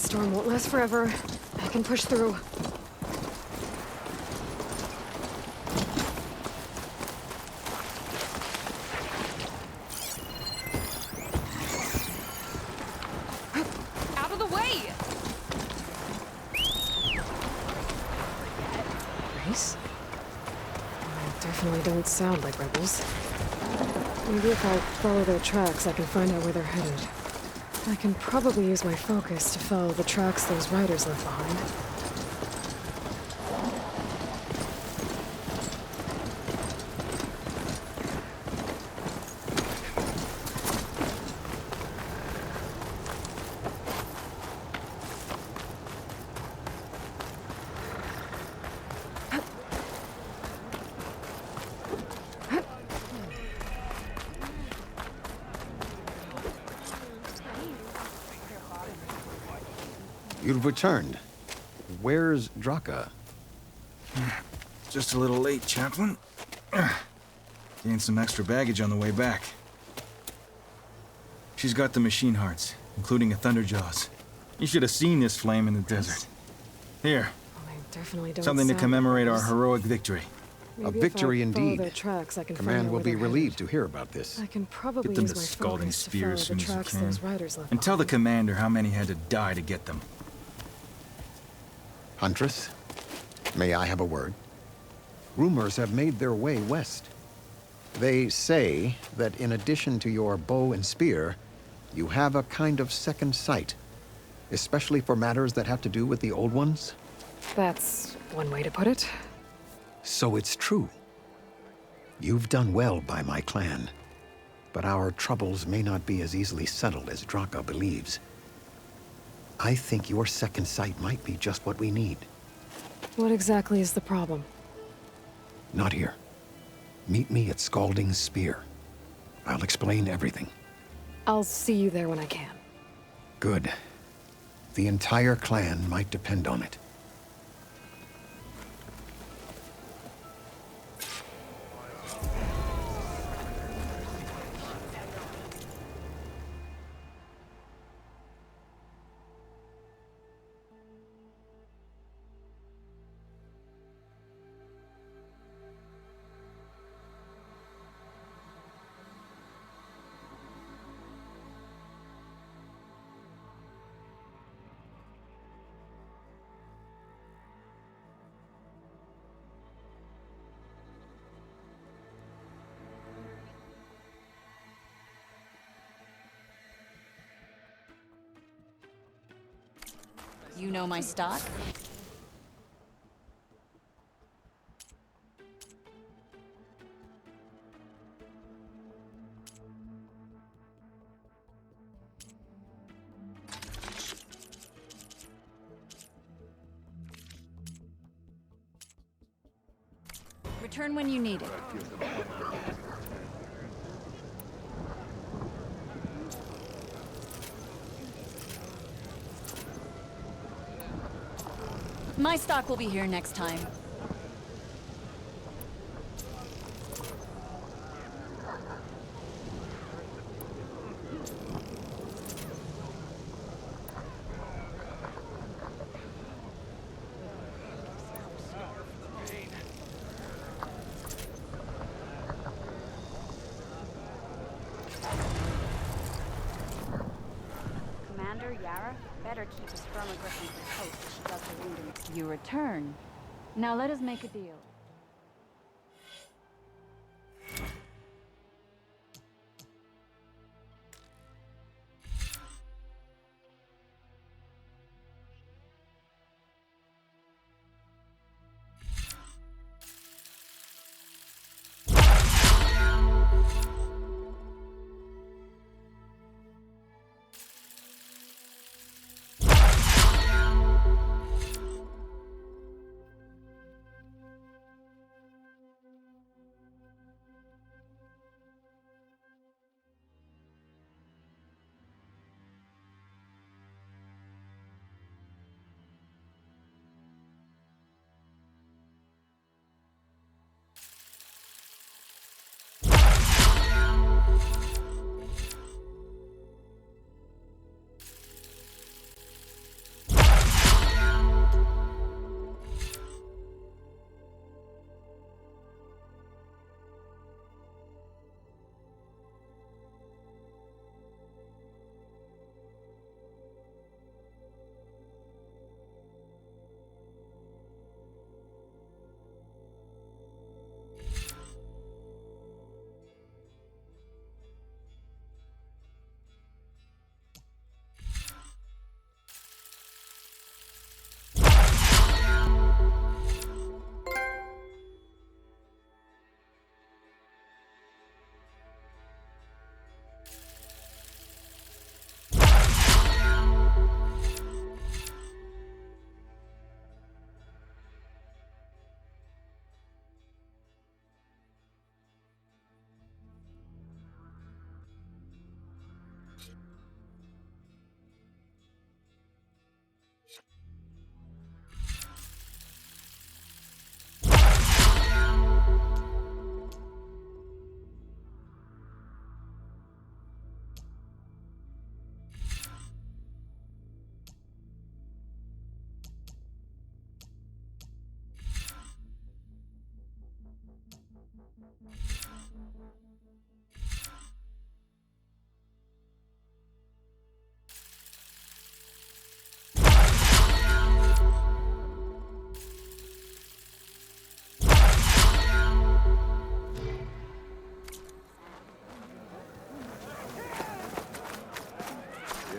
storm won't last forever. I can push through. Out of the way! Nice. They definitely don't sound like rebels. Maybe if I follow their tracks, I can find out where they're headed. I can probably use my focus to follow the tracks those riders left behind. You've returned. Where's Draka? Just a little late, Chaplain. Gained some extra baggage on the way back. She's got the machine hearts, including a Thunderjaws. You should have seen this flame in the desert. Here, Well, they definitely don't something to sound commemorate like our rebels. heroic victory. Maybe A if I victory follow indeed. their tracks, I can find Command out will where be they're relieved to headed. hear about this. I can probably Get them use the my scalding focus to spear follow as the soon as you tracks can. those riders left And tell the behind. commander how many had to die to get them. Huntress, may I have a word? Rumors have made their way west. They say that in addition to your bow and spear, you have a kind of second sight, especially for matters that have to do with the old ones. That's one way to put it. So it's true. You've done well by my clan, but our troubles may not be as easily settled as Draka believes. I think your second sight might be just what we need. What exactly is the problem? Not here. Meet me at Scalding's Spear. I'll explain everything. I'll see you there when I can. Good. The entire clan might depend on it. You know my stock? Return when you need it. My stock will be here next time. Commander Yara better keep his firmer grip on her coat as she does her wounding. You return. Now let us make a deal.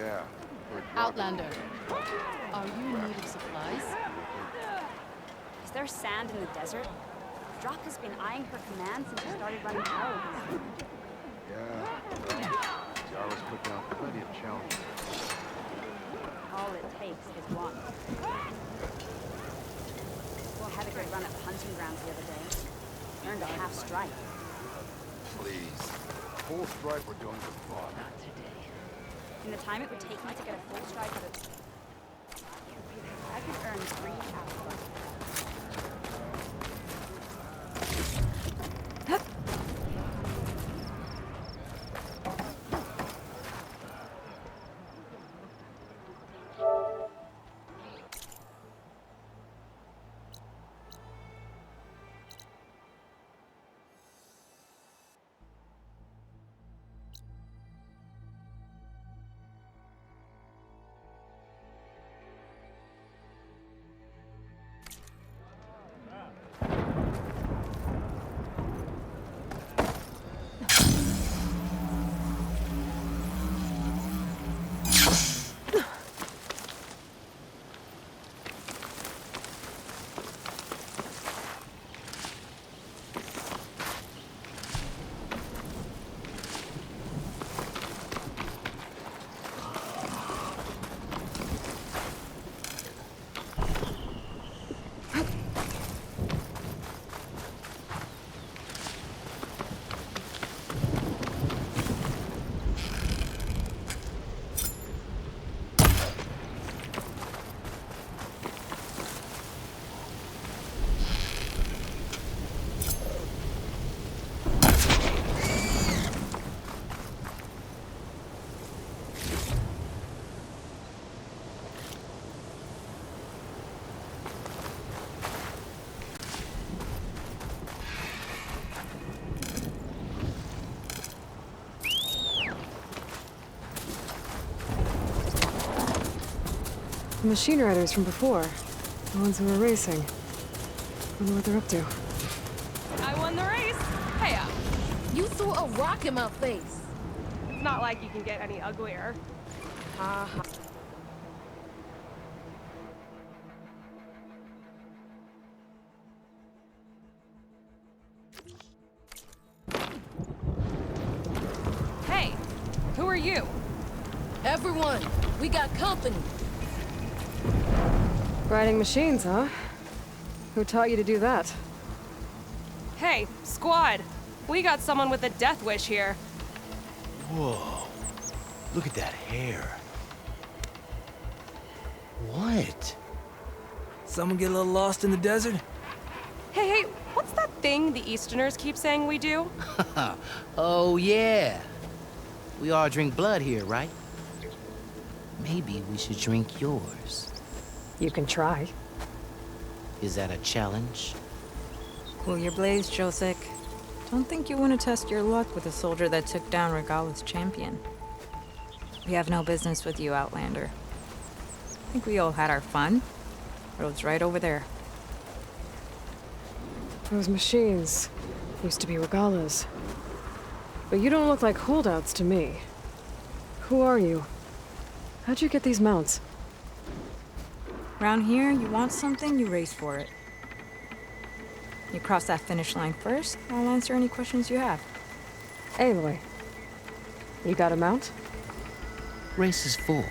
Yeah. Outlander, are you in need of supplies? Is there sand in the desert? Drock has been eyeing her command since she started running power. Yeah. Jarvis putting out plenty of challenges. All it takes is one. I had a good run at the hunting grounds the other day. Earned a half stripe. Please. Full stripe or doing for fun? Not today. In the time it would take me to get a full stripe out of... I could earn 3 hours. The machine riders from before. The ones who were racing. Wonder what they're up to. I won the race! Hey, You threw a rock in my face! it's not like you can get any uglier. Ha ha. Hey, who are you? Everyone, we got company. Riding machines, huh? Who taught you to do that? Hey, squad. We got someone with a death wish here. Whoa. Look at that hair. What? Someone get a little lost in the desert? Hey, what's that thing the Easterners keep saying we do? Oh, yeah. We all drink blood here, right? Maybe we should drink yours. You can try. Is that a challenge? Cool your blaze, Josek. Don't think you want to test your luck with a soldier that took down Regala's champion. We have no business with you, Outlander. I think we all had our fun. Road's right over there. Those machines used to be Regala's. But you don't look like holdouts to me. Who are you? How'd you get these mounts? Around here, you want something, you race for it. You cross that finish line first, I'll answer any questions you have. Aloy, you got a mount? Race is full.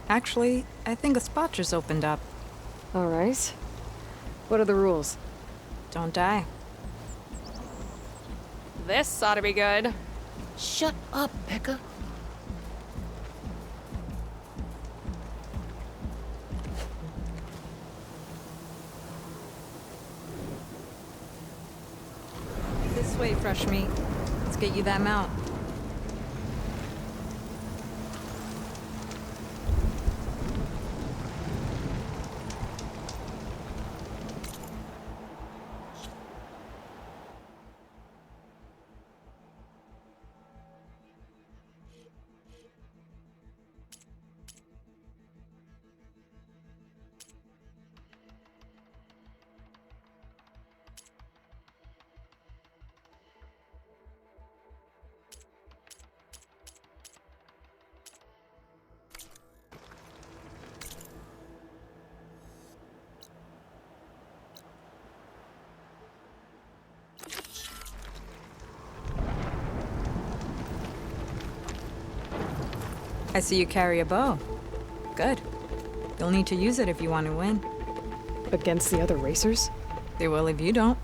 Actually, I think a spot just opened up. All right. What are the rules? Don't die. This ought to be good. Shut up, Becca. This way, fresh meat. Let's get you that mount. I see you carry a bow. Good. You'll need to use it if you want to win. Against the other racers? They will if you don't.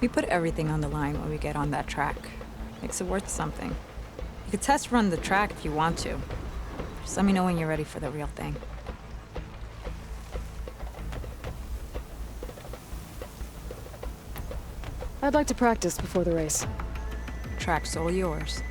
We put everything on the line when we get on that track. Makes it worth something. You could test run the track if you want to. Just let me know when you're ready for the real thing. I'd like to practice before the race. Track's all yours.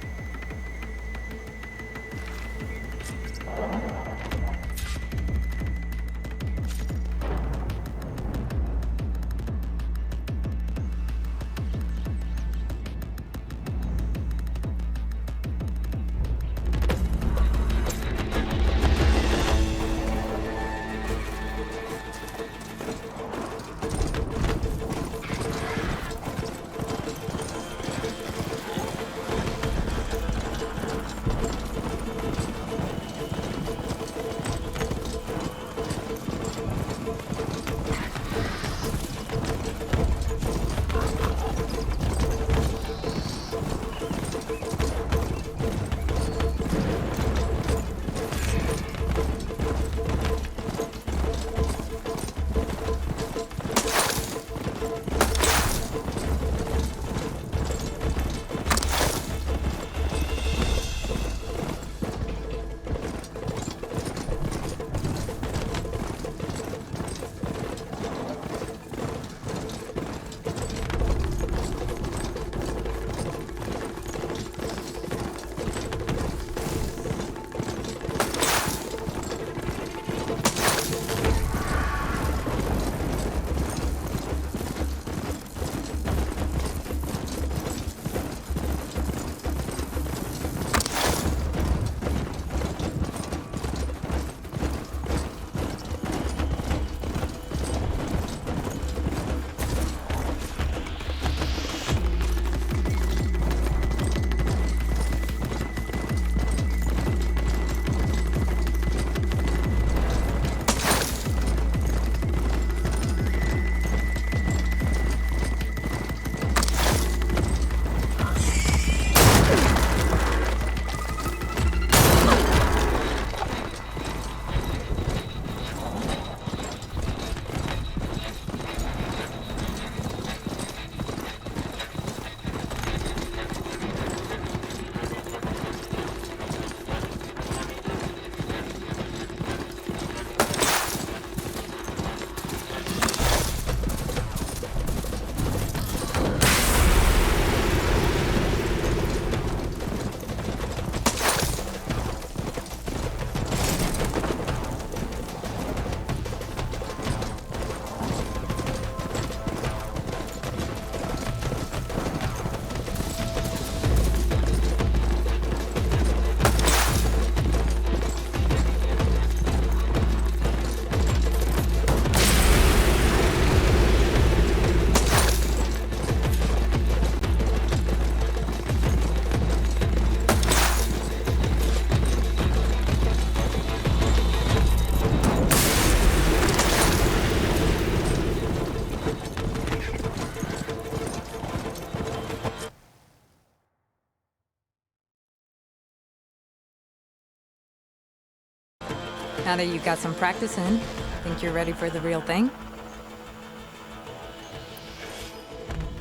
Now that you've got some practice in, think you're ready for the real thing?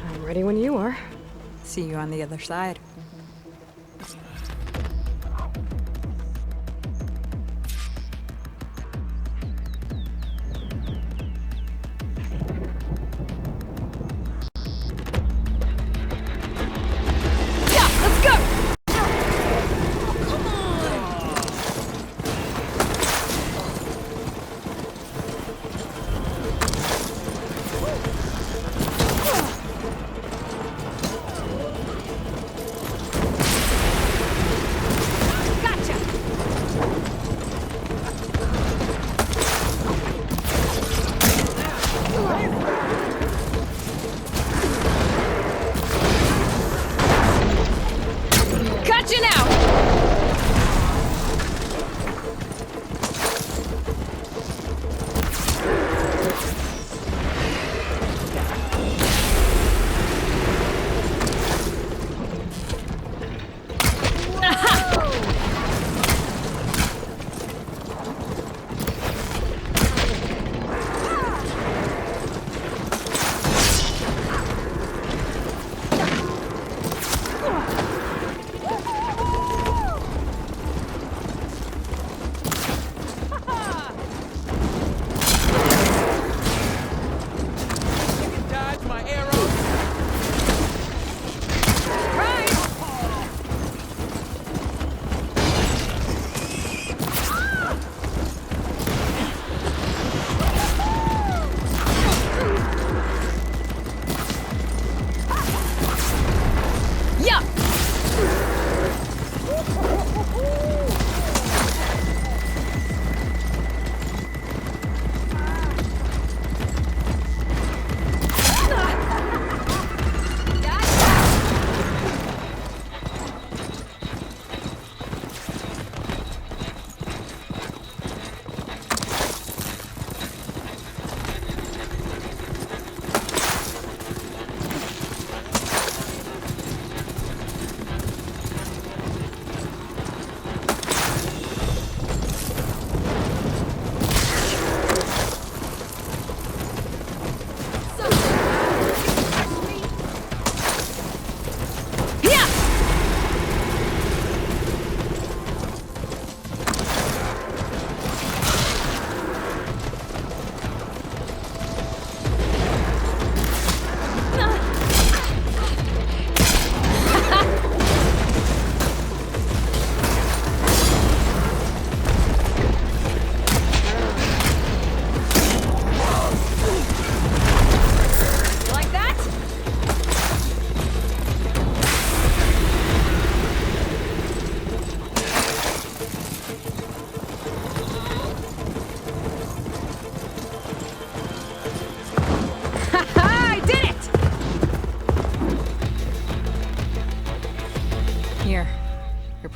I'm ready when you are. See you on the other side.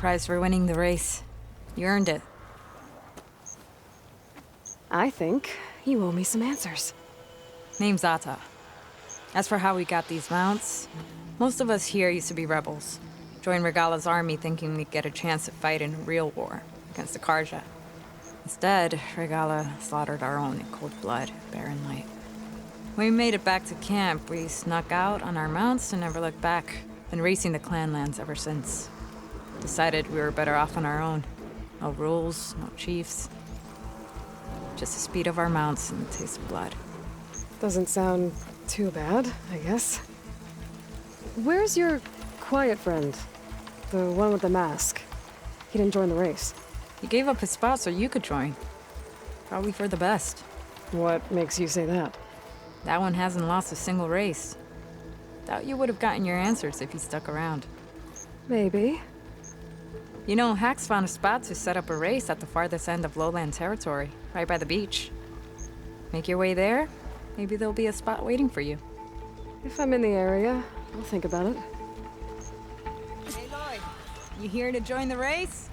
prize for winning the race. You earned it. I think you owe me some answers. Name's Ata. As for how we got these mounts, most of us here used to be rebels. Joined Regala's army thinking we'd get a chance to fight in a real war against the Karja. Instead, Regala slaughtered our own in cold blood, Barren Light. When we made it back to camp, we snuck out on our mounts and never looked back. Been racing the clan lands ever since. Decided we were better off on our own. No rules, no chiefs. Just the speed of our mounts and the taste of blood. Doesn't sound too bad, I guess. Where's your quiet friend? The one with the mask. He didn't join the race. He gave up his spot so you could join. Probably for the best. What makes you say that? That one hasn't lost a single race. Doubt you would have gotten your answers if he stuck around. Maybe. You know, Hax found a spot to set up a race at the farthest end of lowland territory, right by the beach. Make your way there, maybe there'll be a spot waiting for you. If I'm in the area, I'll think about it. Hey, Lloyd. You here to join the race?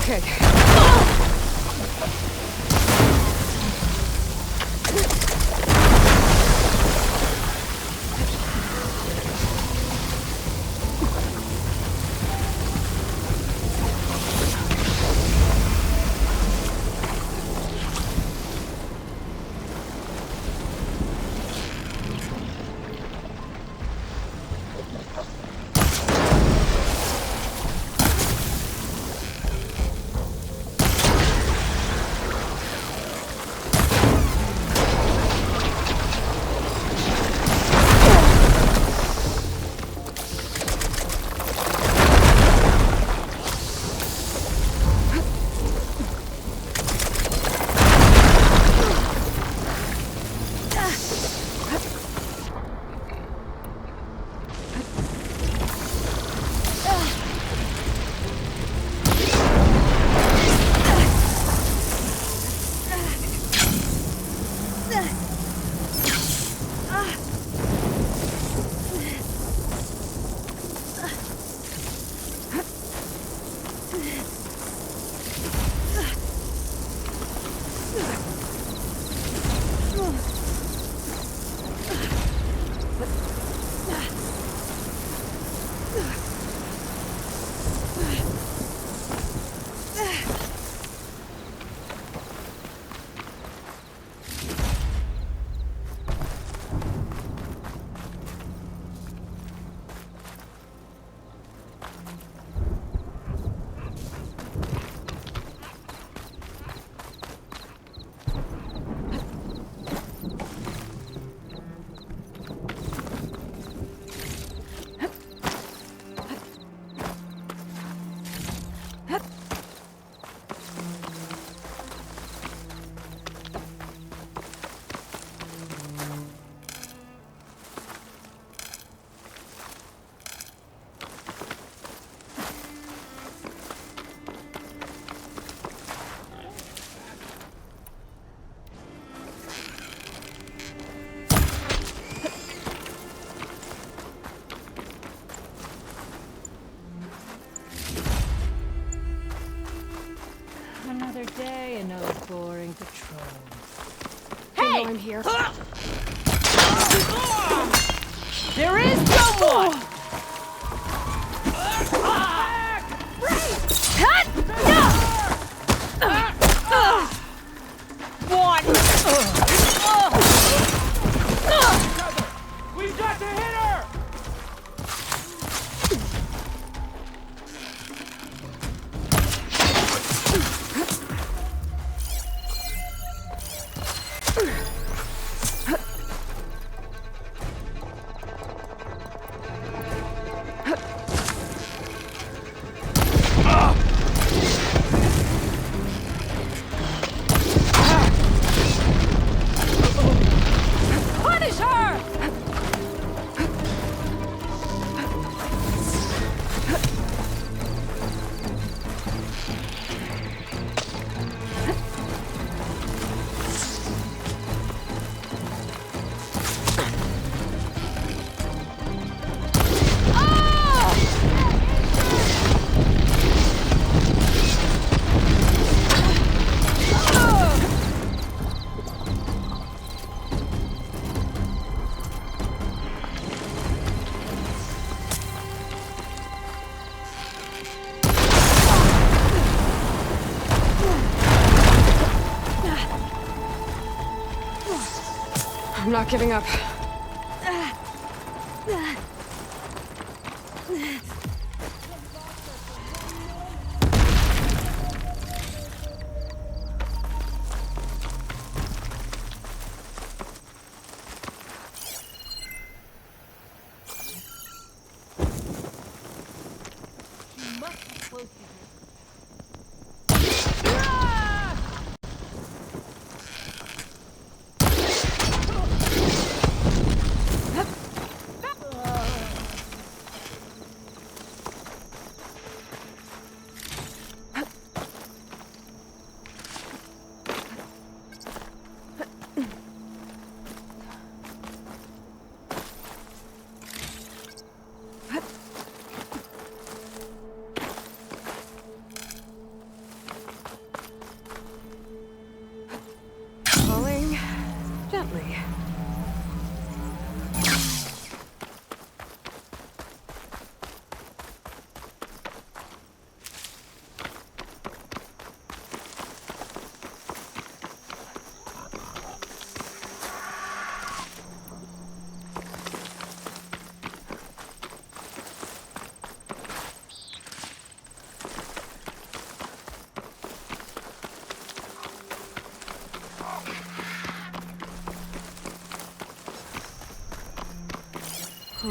Okay. Another day, another boring patrol. Hey! I'm here. There is someone! One! We've got to hit her! Punish her! I'm not giving up.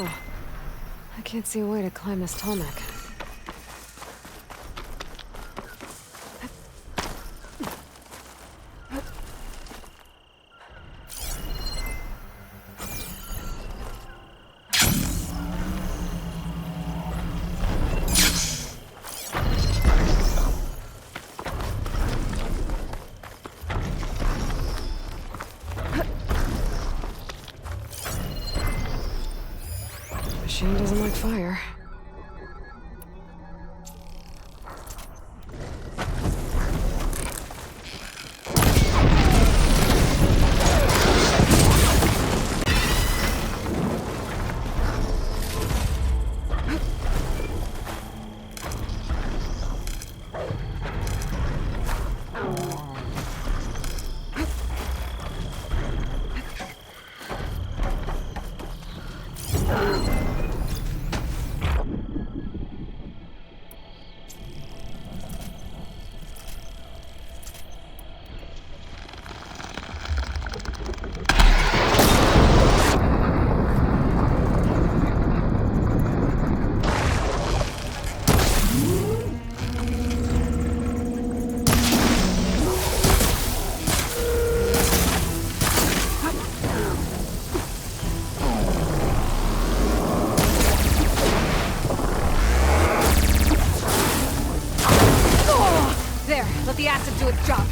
Oh, I can't see a way to climb this tarmac. Machine doesn't like fire. There, let the acid do its job.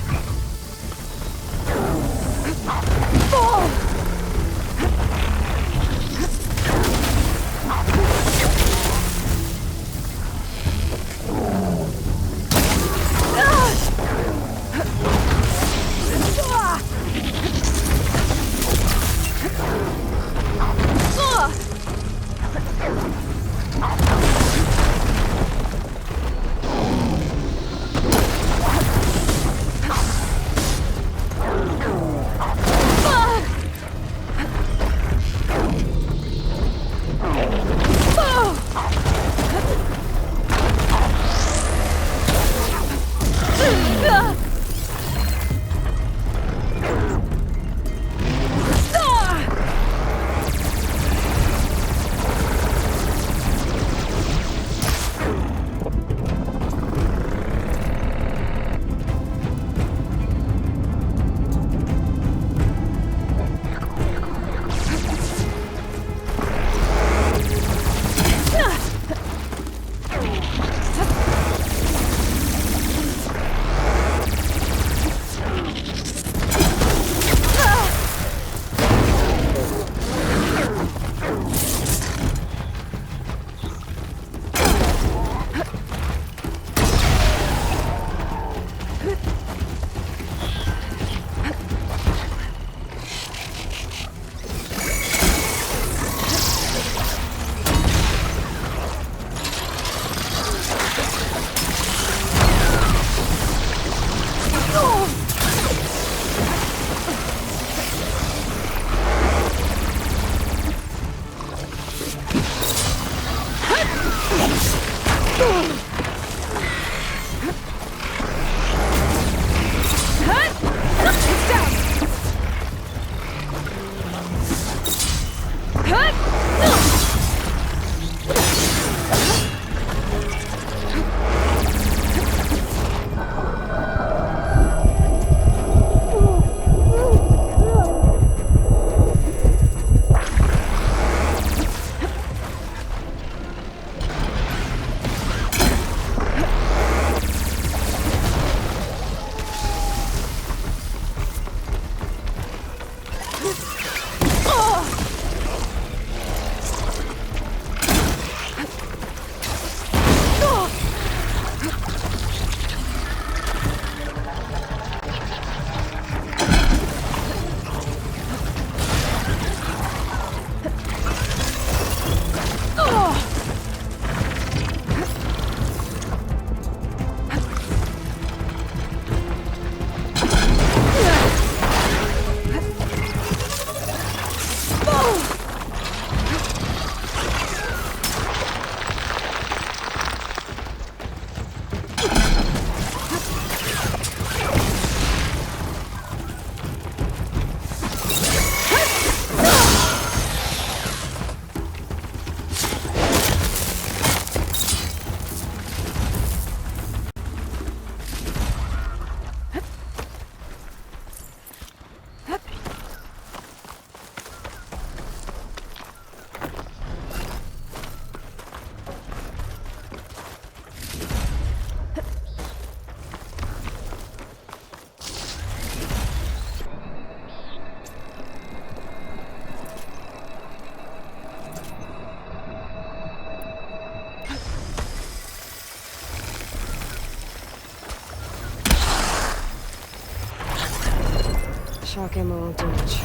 Shock ammo won't do much.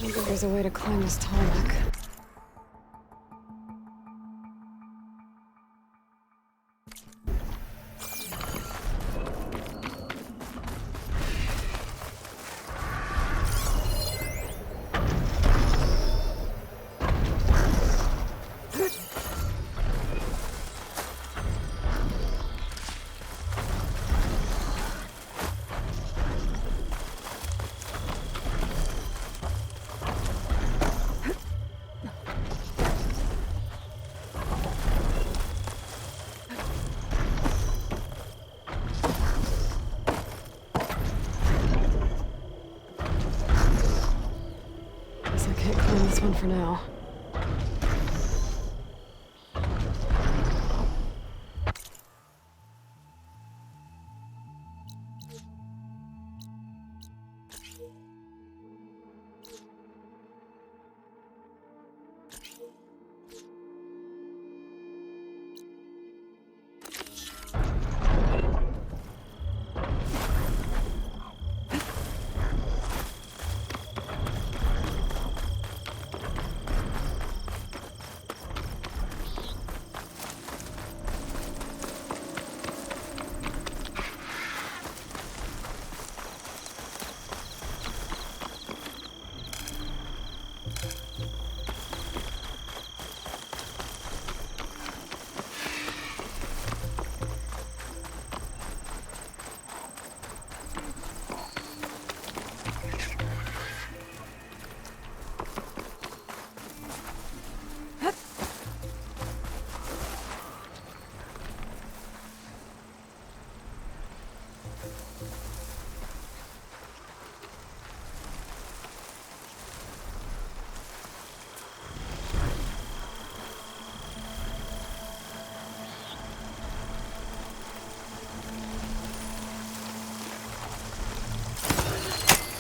Maybe there's a way to climb this tarmac. One for now.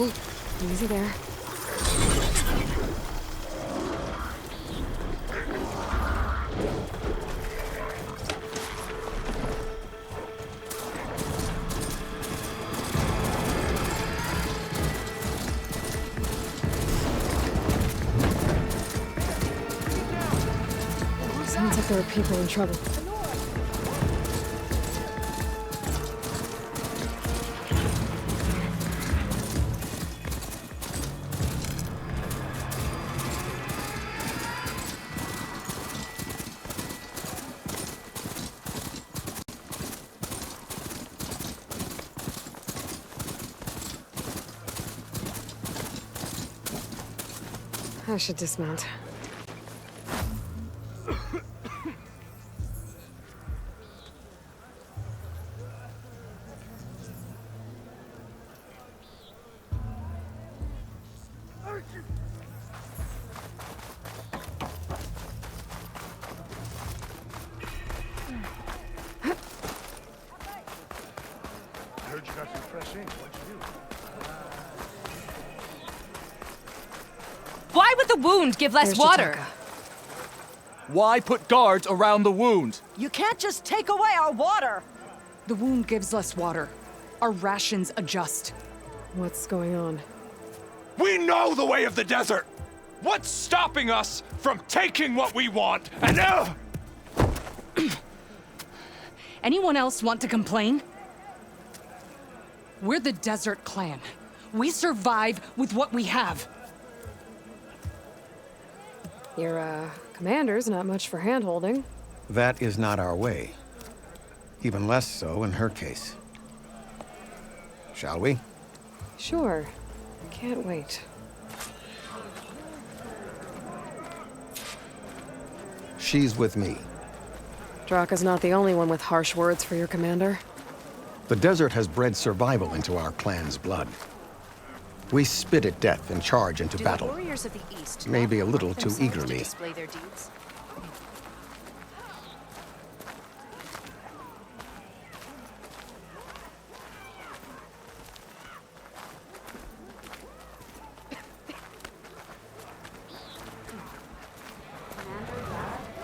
Ooh, easy there. Sounds like there are people in trouble. I should dismount. Heard you got some fresh ink. What'd you do? Why would the wound give less water? Why put guards around the wound? You can't just take away our water! The wound gives less water. Our rations adjust. What's going on? We know the way of the desert! What's stopping us from taking what we want and Anyone else want to complain? We're the Desert Clan. We survive with what we have. Your, commander's not much for hand-holding. That is not our way. Even less so in her case. Shall we? Sure. Can't wait. She's with me. Draka's not the only one with harsh words for your commander. The desert has bred survival into our clan's blood. We spit at death and charge into battle. The warriors of the East Maybe a little too themselves to eagerly. display their deeds?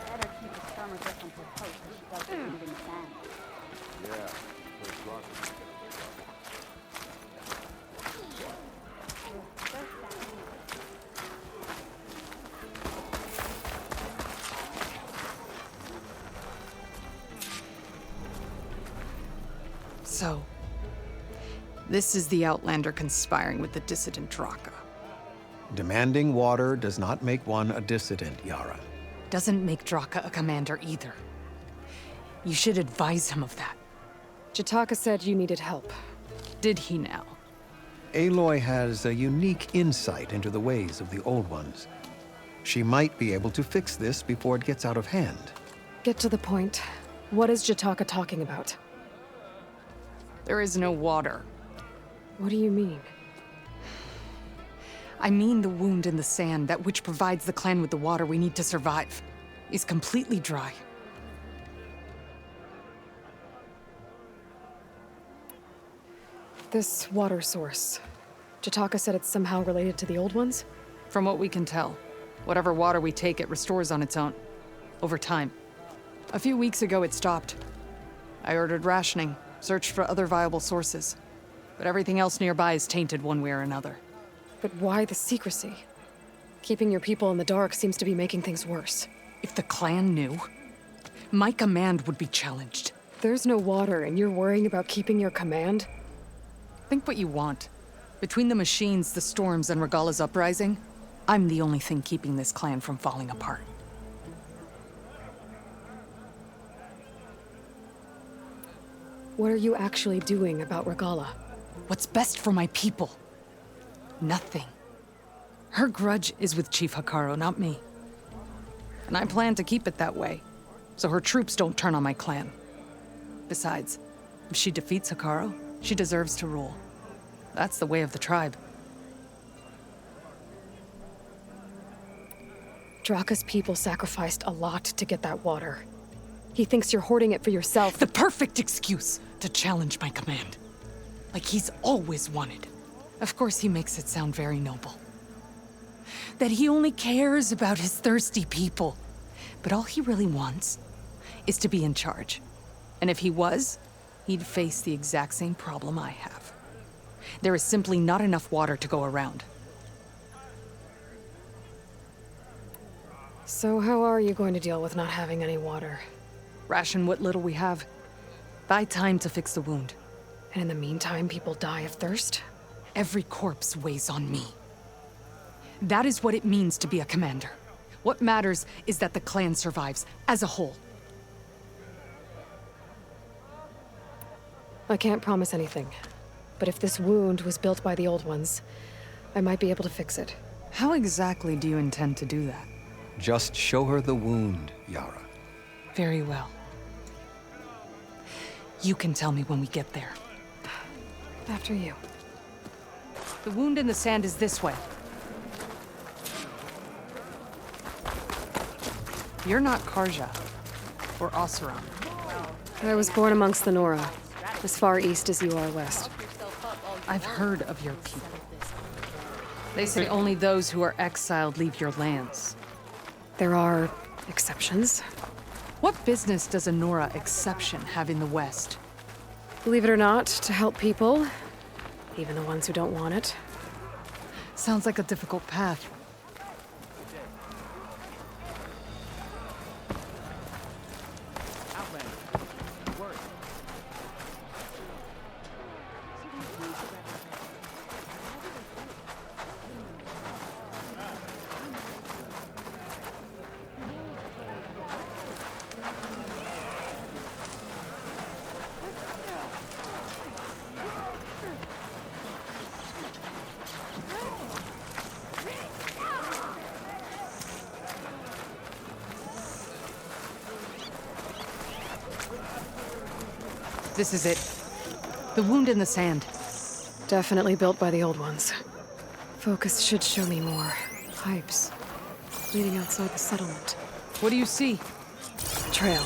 Better keep a firmer grip on her post as she does the wind in the sand. Yeah, first rock. So, this is the Outlander conspiring with the dissident Draka. Demanding water does not make one a dissident, Yara. Doesn't make Draka a commander either. You should advise him of that. Jataka said you needed help. Did he now? Aloy has a unique insight into the ways of the Old Ones. She might be able to fix this before it gets out of hand. Get to the point. What is Jataka talking about? There is no water. What do you mean? I mean the wound in the sand, that which provides the clan with the water we need to survive, is completely dry. This water source. Jataka said it's somehow related to the old ones? From what we can tell, whatever water we take, it restores on its own. Over time. A few weeks ago, it stopped. I ordered rationing, searched for other viable sources. But everything else nearby is tainted one way or another. But why the secrecy? Keeping your people in the dark seems to be making things worse. If the clan knew, my command would be challenged. There's no water and you're worrying about keeping your command? Think what you want. Between the machines, the storms, and Regala's uprising, I'm the only thing keeping this clan from falling apart. What are you actually doing about Regala? What's best for my people? Nothing. Her grudge is with Chief Hikaru, not me. And I plan to keep it that way, so her troops don't turn on my clan. Besides, if she defeats Hikaru, she deserves to rule. That's the way of the tribe. Draka's people sacrificed a lot to get that water. He thinks you're hoarding it for yourself. The perfect excuse to challenge my command. Like he's always wanted. Of course, he makes it sound very noble. That he only cares about his thirsty people. But all he really wants is to be in charge. And if he was, he'd face the exact same problem I have. There is simply not enough water to go around. So how are you going to deal with not having any water? Ration what little we have. Buy time to fix the wound. And in the meantime, people die of thirst? Every corpse weighs on me. That is what it means to be a commander. What matters is that the clan survives, as a whole. I can't promise anything. But if this wound was built by the old ones, I might be able to fix it. How exactly do you intend to do that? Just show her the wound, Yara. Very well. You can tell me when we get there. After you. The wound in the sand is this way. You're not Karja, or Oseram. I was born amongst the Nora, as far east as you are west. I've heard of your people. They say only those who are exiled leave your lands. There are exceptions. What business does a Nora exception have in the West? Believe it or not, to help people, even the ones who don't want it. Sounds like a difficult path. This is it. The wound in the sand. Definitely built by the old ones. Focus should show me more. Pipes. Leading outside the settlement. What do you see? Trail.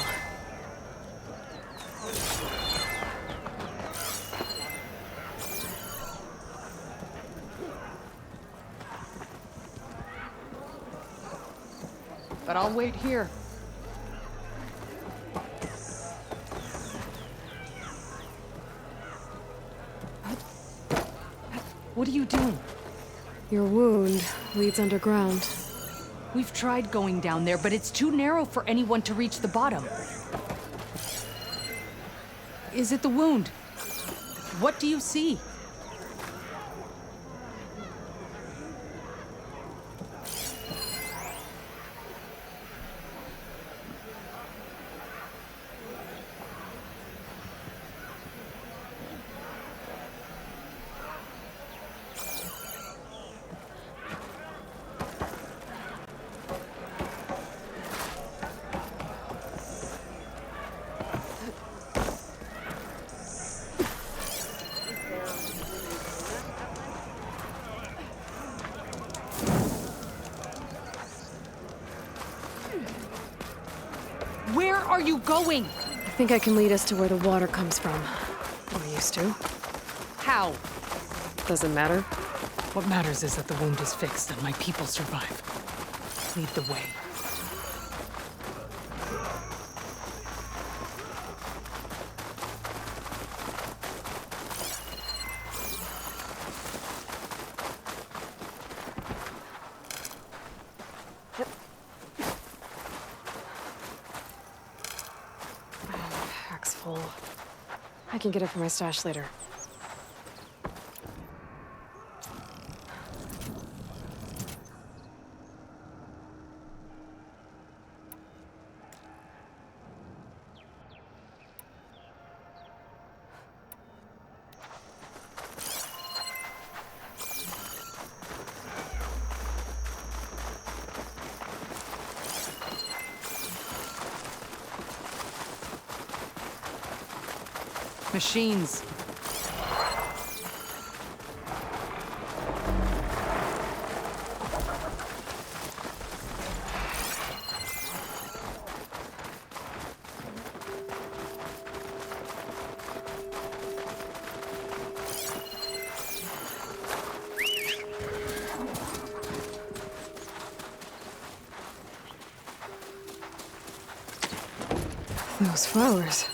But I'll wait here. What are you doing? Your wound leads underground. We've tried going down there, but it's too narrow for anyone to reach the bottom. Is it the wound? What do you see? Where are you going? I think I can lead us to where the water comes from. Or used to. How? Doesn't matter. What matters is that the wound is fixed and my people survive. Lead the way. Pack's full. I can get it for my stash later. Machines. Those flowers.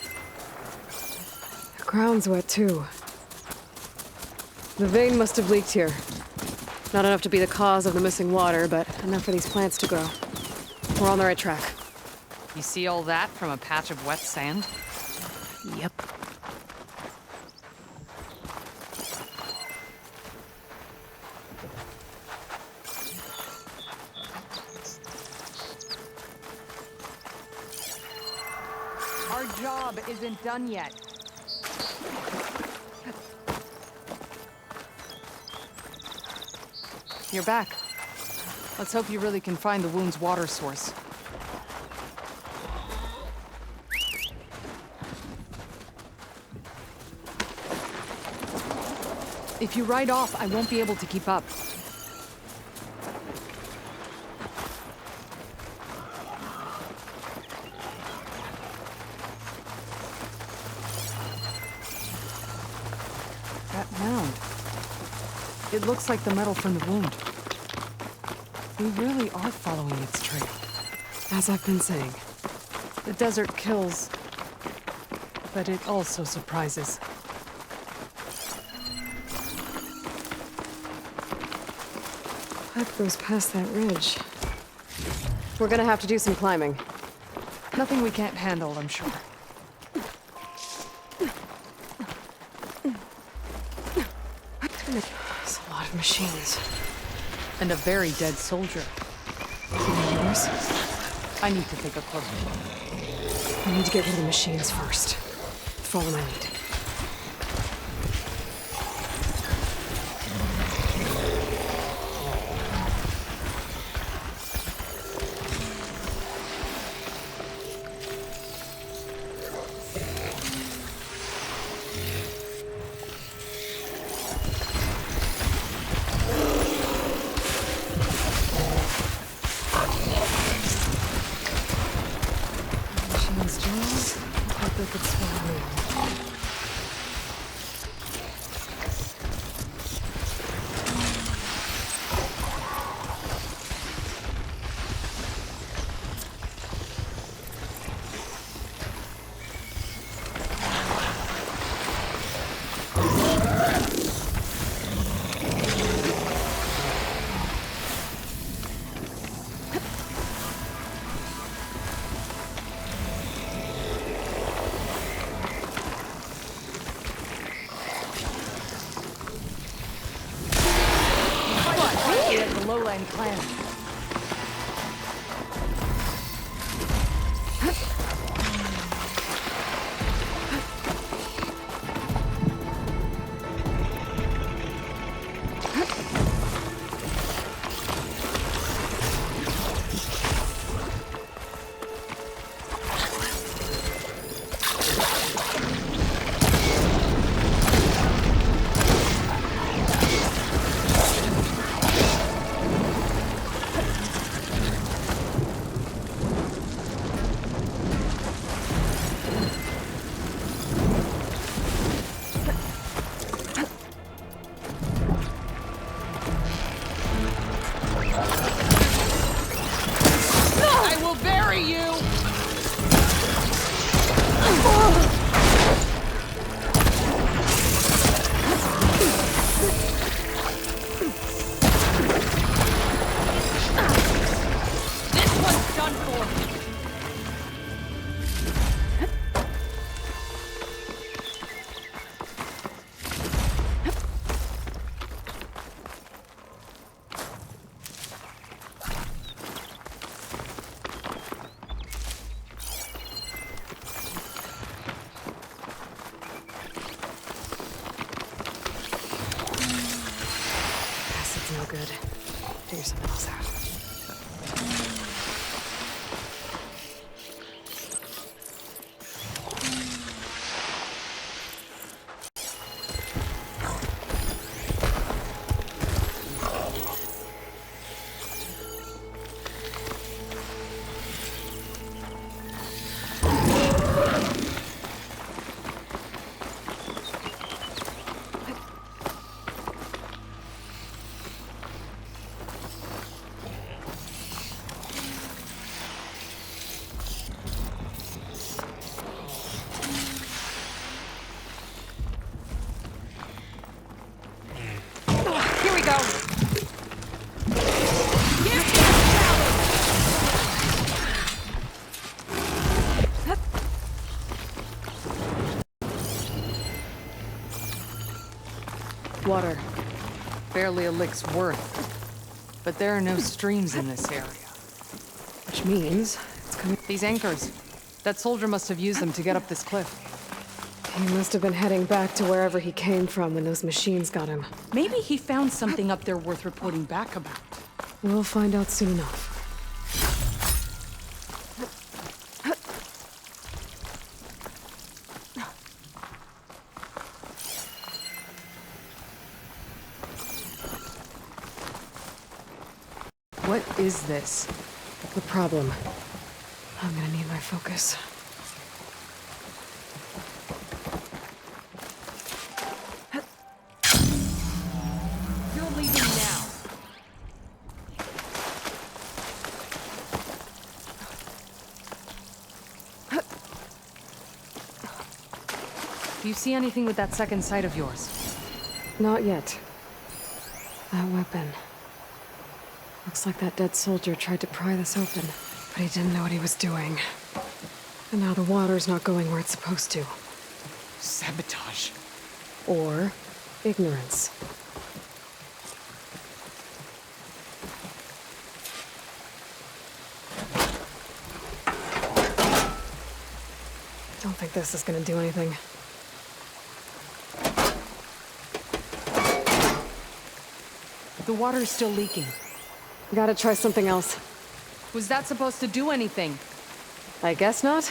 The ground's wet too. The vein must have leaked here. Not enough to be the cause of the missing water, but enough for these plants to grow. We're on the right track. You see all that from a patch of wet sand? Yep. Our job isn't done yet. You're back. Let's hope you really can find the wound's water source. If you ride off, I won't be able to keep up. That mound. It looks like the metal from the wound. We really are following its trail. As I've been saying. The desert kills, but it also surprises. Pipe goes past that ridge. We're gonna have to do some climbing. Nothing we can't handle, I'm sure. There's a lot of machines. And a very dead soldier. Yours? I need to take a closer look. I need to get rid of the machines first. Follow my lead. lowland clan. No good. Figure something else out. Water. Barely a lick's worth. But there are no streams in this area. Which means it's coming. These anchors. That soldier must have used them to get up this cliff. He must have been heading back to wherever he came from when those machines got him. Maybe he found something up there worth reporting back about. We'll find out soon enough. What is this? The problem. I'm gonna need my focus. You're leaving now. Do you see anything with that second sight of yours? Not yet. That weapon. Looks like that dead soldier tried to pry this open, but he didn't know what he was doing. And now the water's not going where it's supposed to. Sabotage. Or ignorance. Don't think this is gonna do anything. The water is still leaking. Gotta try something else. Was that supposed to do anything? I guess not.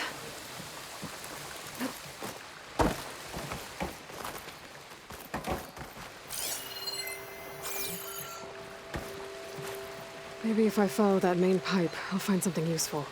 Maybe if I follow that main pipe, I'll find something useful.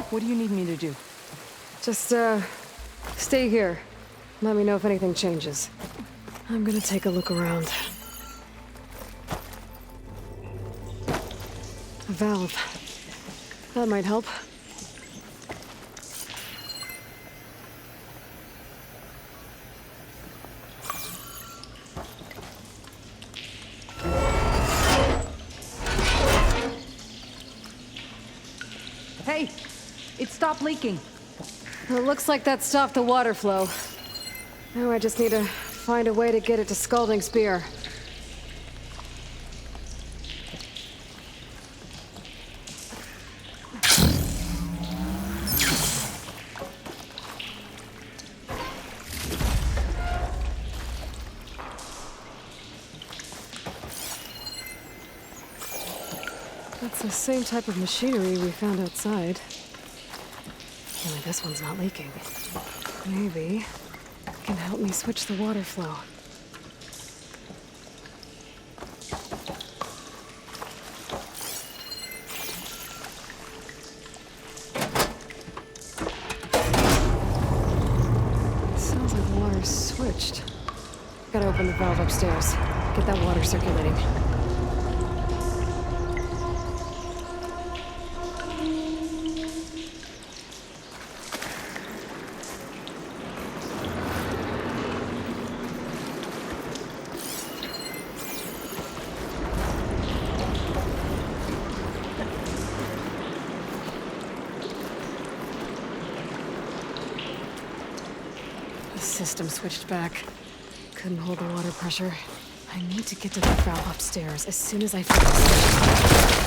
What do you need me to do? Just, stay here. Let me know if anything changes. I'm gonna take a look around. A valve. That might help. Hey! It stopped leaking. Well, it looks like that stopped the water flow. Now I just need to find a way to get it to Scalding Spear. That's the same type of machinery we found outside. Only this one's not leaking. Maybe it can help me switch the water flow. Sounds like the water's switched. Gotta open the valve upstairs. Get that water circulating. The system switched back. Couldn't hold the water pressure. I need to get to that valve upstairs as soon as I flip the switch.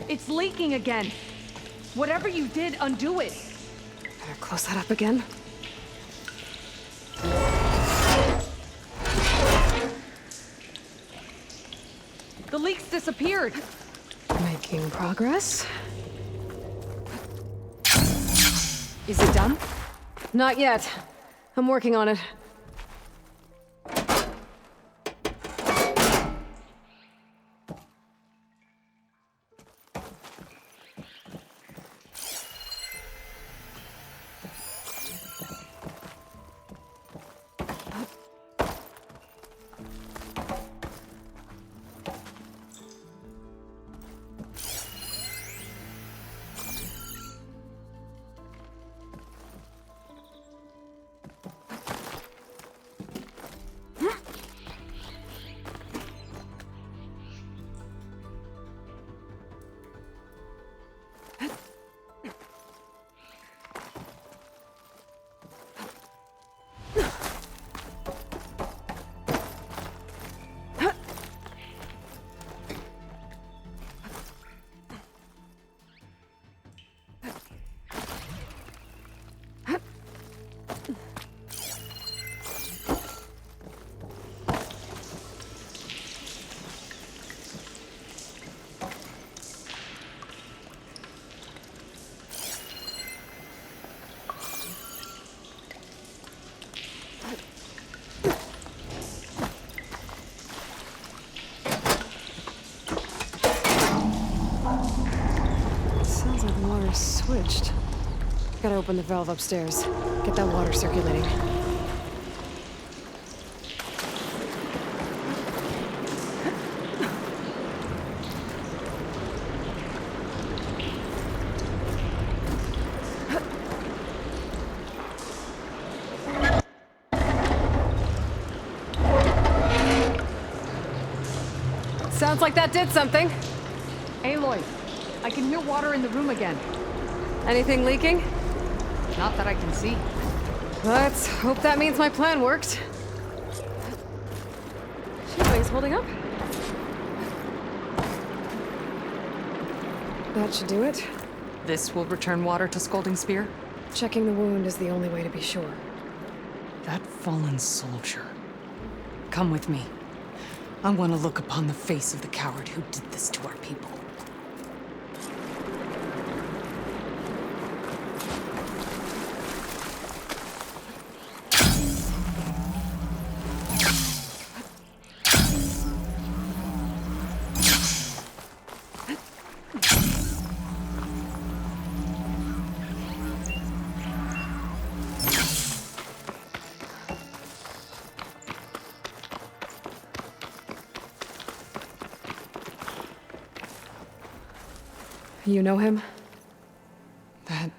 It's leaking again. Whatever you did, undo it. Better close that up again. The leaks disappeared. Making progress. Is it done? Not yet. I'm working on it. Switched. Gotta open the valve upstairs. Get that water circulating. Sounds like that did something. Aloy, I can hear water in the room again. Anything leaking? Not that I can see. Let's hope that means my plan worked. She's holding up. That should do it. This will return water to Scalding Spear? Checking the wound is the only way to be sure. That fallen soldier. Come with me. I want to look upon the face of the coward who did this to our people. You know him? That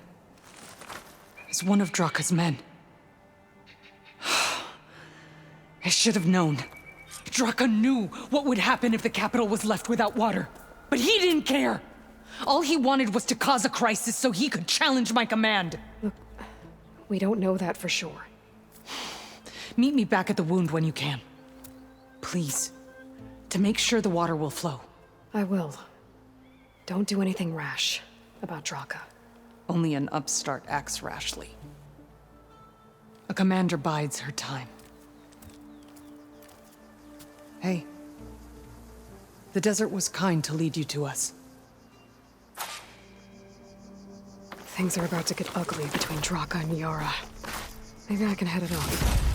is one of Draka's men. I should have known. Draka knew what would happen if the capital was left without water. But he didn't care! All he wanted was to cause a crisis so he could challenge my command. Look, we don't know that for sure. Meet me back at the wound when you can. Please. To make sure the water will flow. I will. Don't do anything rash about Draka. Only an upstart acts rashly. A commander bides her time. Hey. The desert was kind to lead you to us. Things are about to get ugly between Draka and Yara. Maybe I can head it off.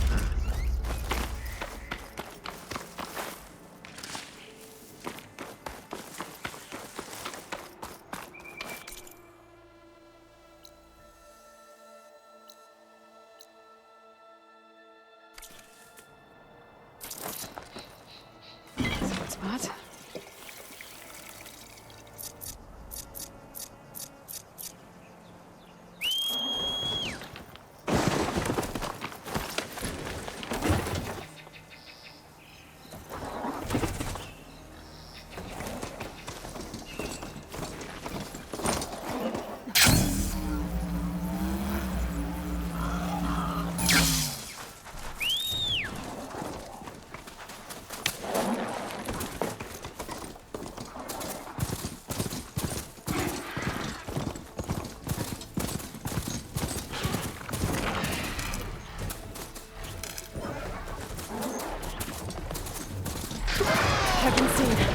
Spot. I've been seen.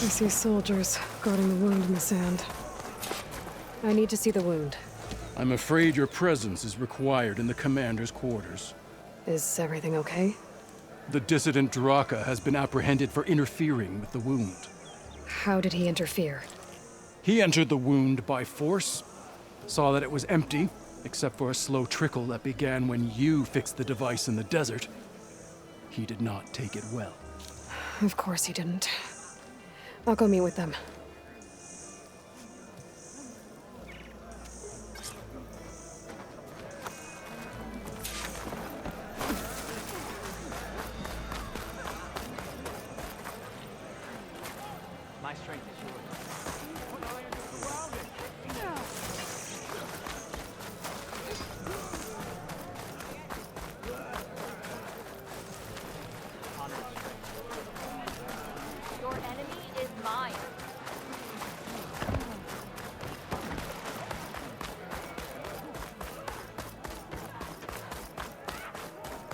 I see soldiers guarding the wound in the sand. I need to see the wound. I'm afraid your presence is required in the commander's quarters. Is everything okay? The dissident Draka has been apprehended for interfering with the wound. How did he interfere? He entered the wound by force, saw that it was empty, except for a slow trickle that began when you fixed the device in the desert. He did not take it well. Of course he didn't. I'll go meet with them. My strength is yours. Your enemy is mine.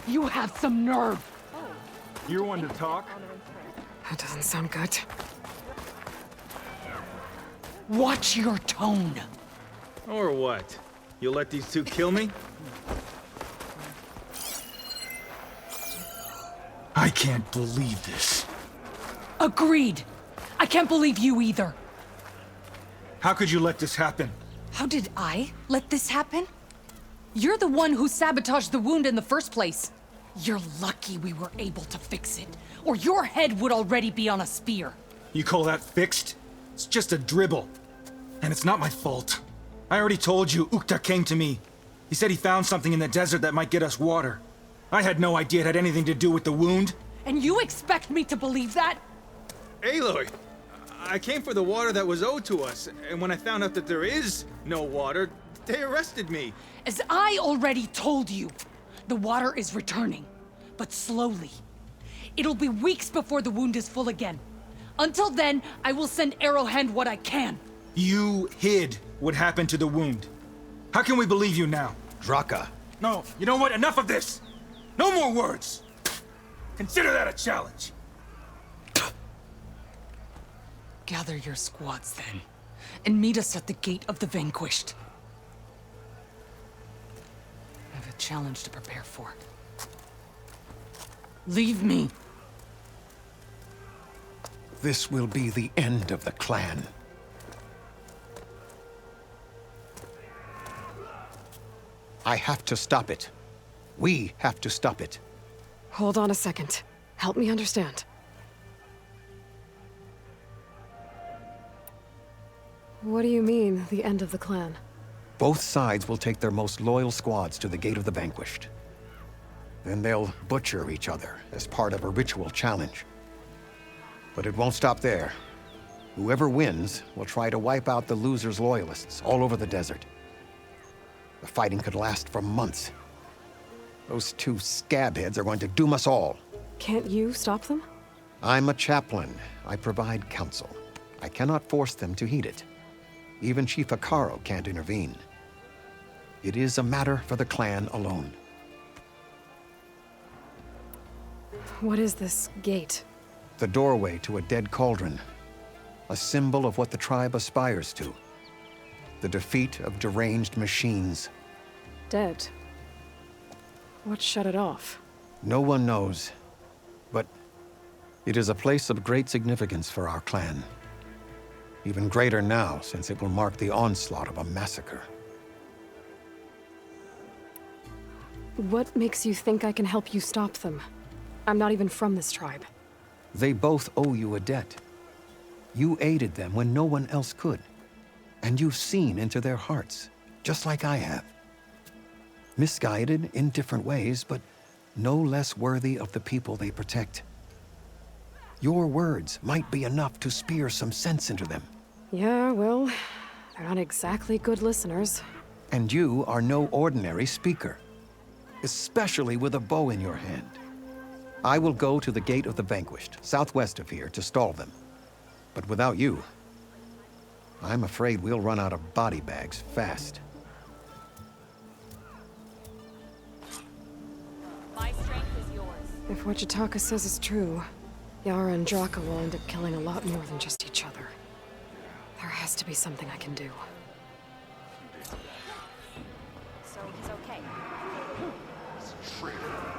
You have some nerve! You're one to talk? That doesn't sound good. Watch your tone. Or what? You'll let these two kill me? I can't believe this. Agreed. I can't believe you either. How could you let this happen? How did I let this happen? You're the one who sabotaged the wound in the first place. You're lucky we were able to fix it, or your head would already be on a spear. You call that fixed? It's just a dribble. And it's not my fault. I already told you, Ukta came to me. He said he found something in the desert that might get us water. I had no idea it had anything to do with the wound. And you expect me to believe that? Aloy, I came for the water that was owed to us, and when I found out that there is no water, they arrested me. As I already told you, the water is returning, but slowly. It'll be weeks before the wound is full again. Until then, I will send Arrowhand what I can. You hid what happened to the wound. How can we believe you now? Draka. No, you know what? Enough of this! No more words! Consider that a challenge. Gather your squads then, and meet us at the Gate of the Vanquished. I have a challenge to prepare for. Leave me. This will be the end of the clan. I have to stop it. We have to stop it. Hold on a second. Help me understand. What do you mean, the end of the clan? Both sides will take their most loyal squads to the Gate of the Vanquished. Then they'll butcher each other as part of a ritual challenge. But it won't stop there. Whoever wins will try to wipe out the loser's loyalists all over the desert. The fighting could last for months. Those two scabheads are going to doom us all. Can't you stop them? I'm a chaplain. I provide counsel. I cannot force them to heed it. Even Chief Akaro can't intervene. It is a matter for the clan alone. What is this gate? The doorway to a dead cauldron. A symbol of what the tribe aspires to. The defeat of deranged machines. Dead. What shut it off? No one knows. But it is a place of great significance for our clan. Even greater now, since it will mark the onslaught of a massacre. What makes you think I can help you stop them? I'm not even from this tribe. They both owe you a debt. You aided them when no one else could. And you've seen into their hearts, just like I have. Misguided in different ways, but no less worthy of the people they protect. Your words might be enough to spear some sense into them. Yeah, well, they're not exactly good listeners. And you are no ordinary speaker, especially with a bow in your hand. I will go to the Gate of the Vanquished, southwest of here, to stall them. But without you, I'm afraid we'll run out of body bags fast. My strength is yours. If what Jataka says is true, Yara and Draka will end up killing a lot more than just each other. There has to be something I can do. So he's okay. Traitor.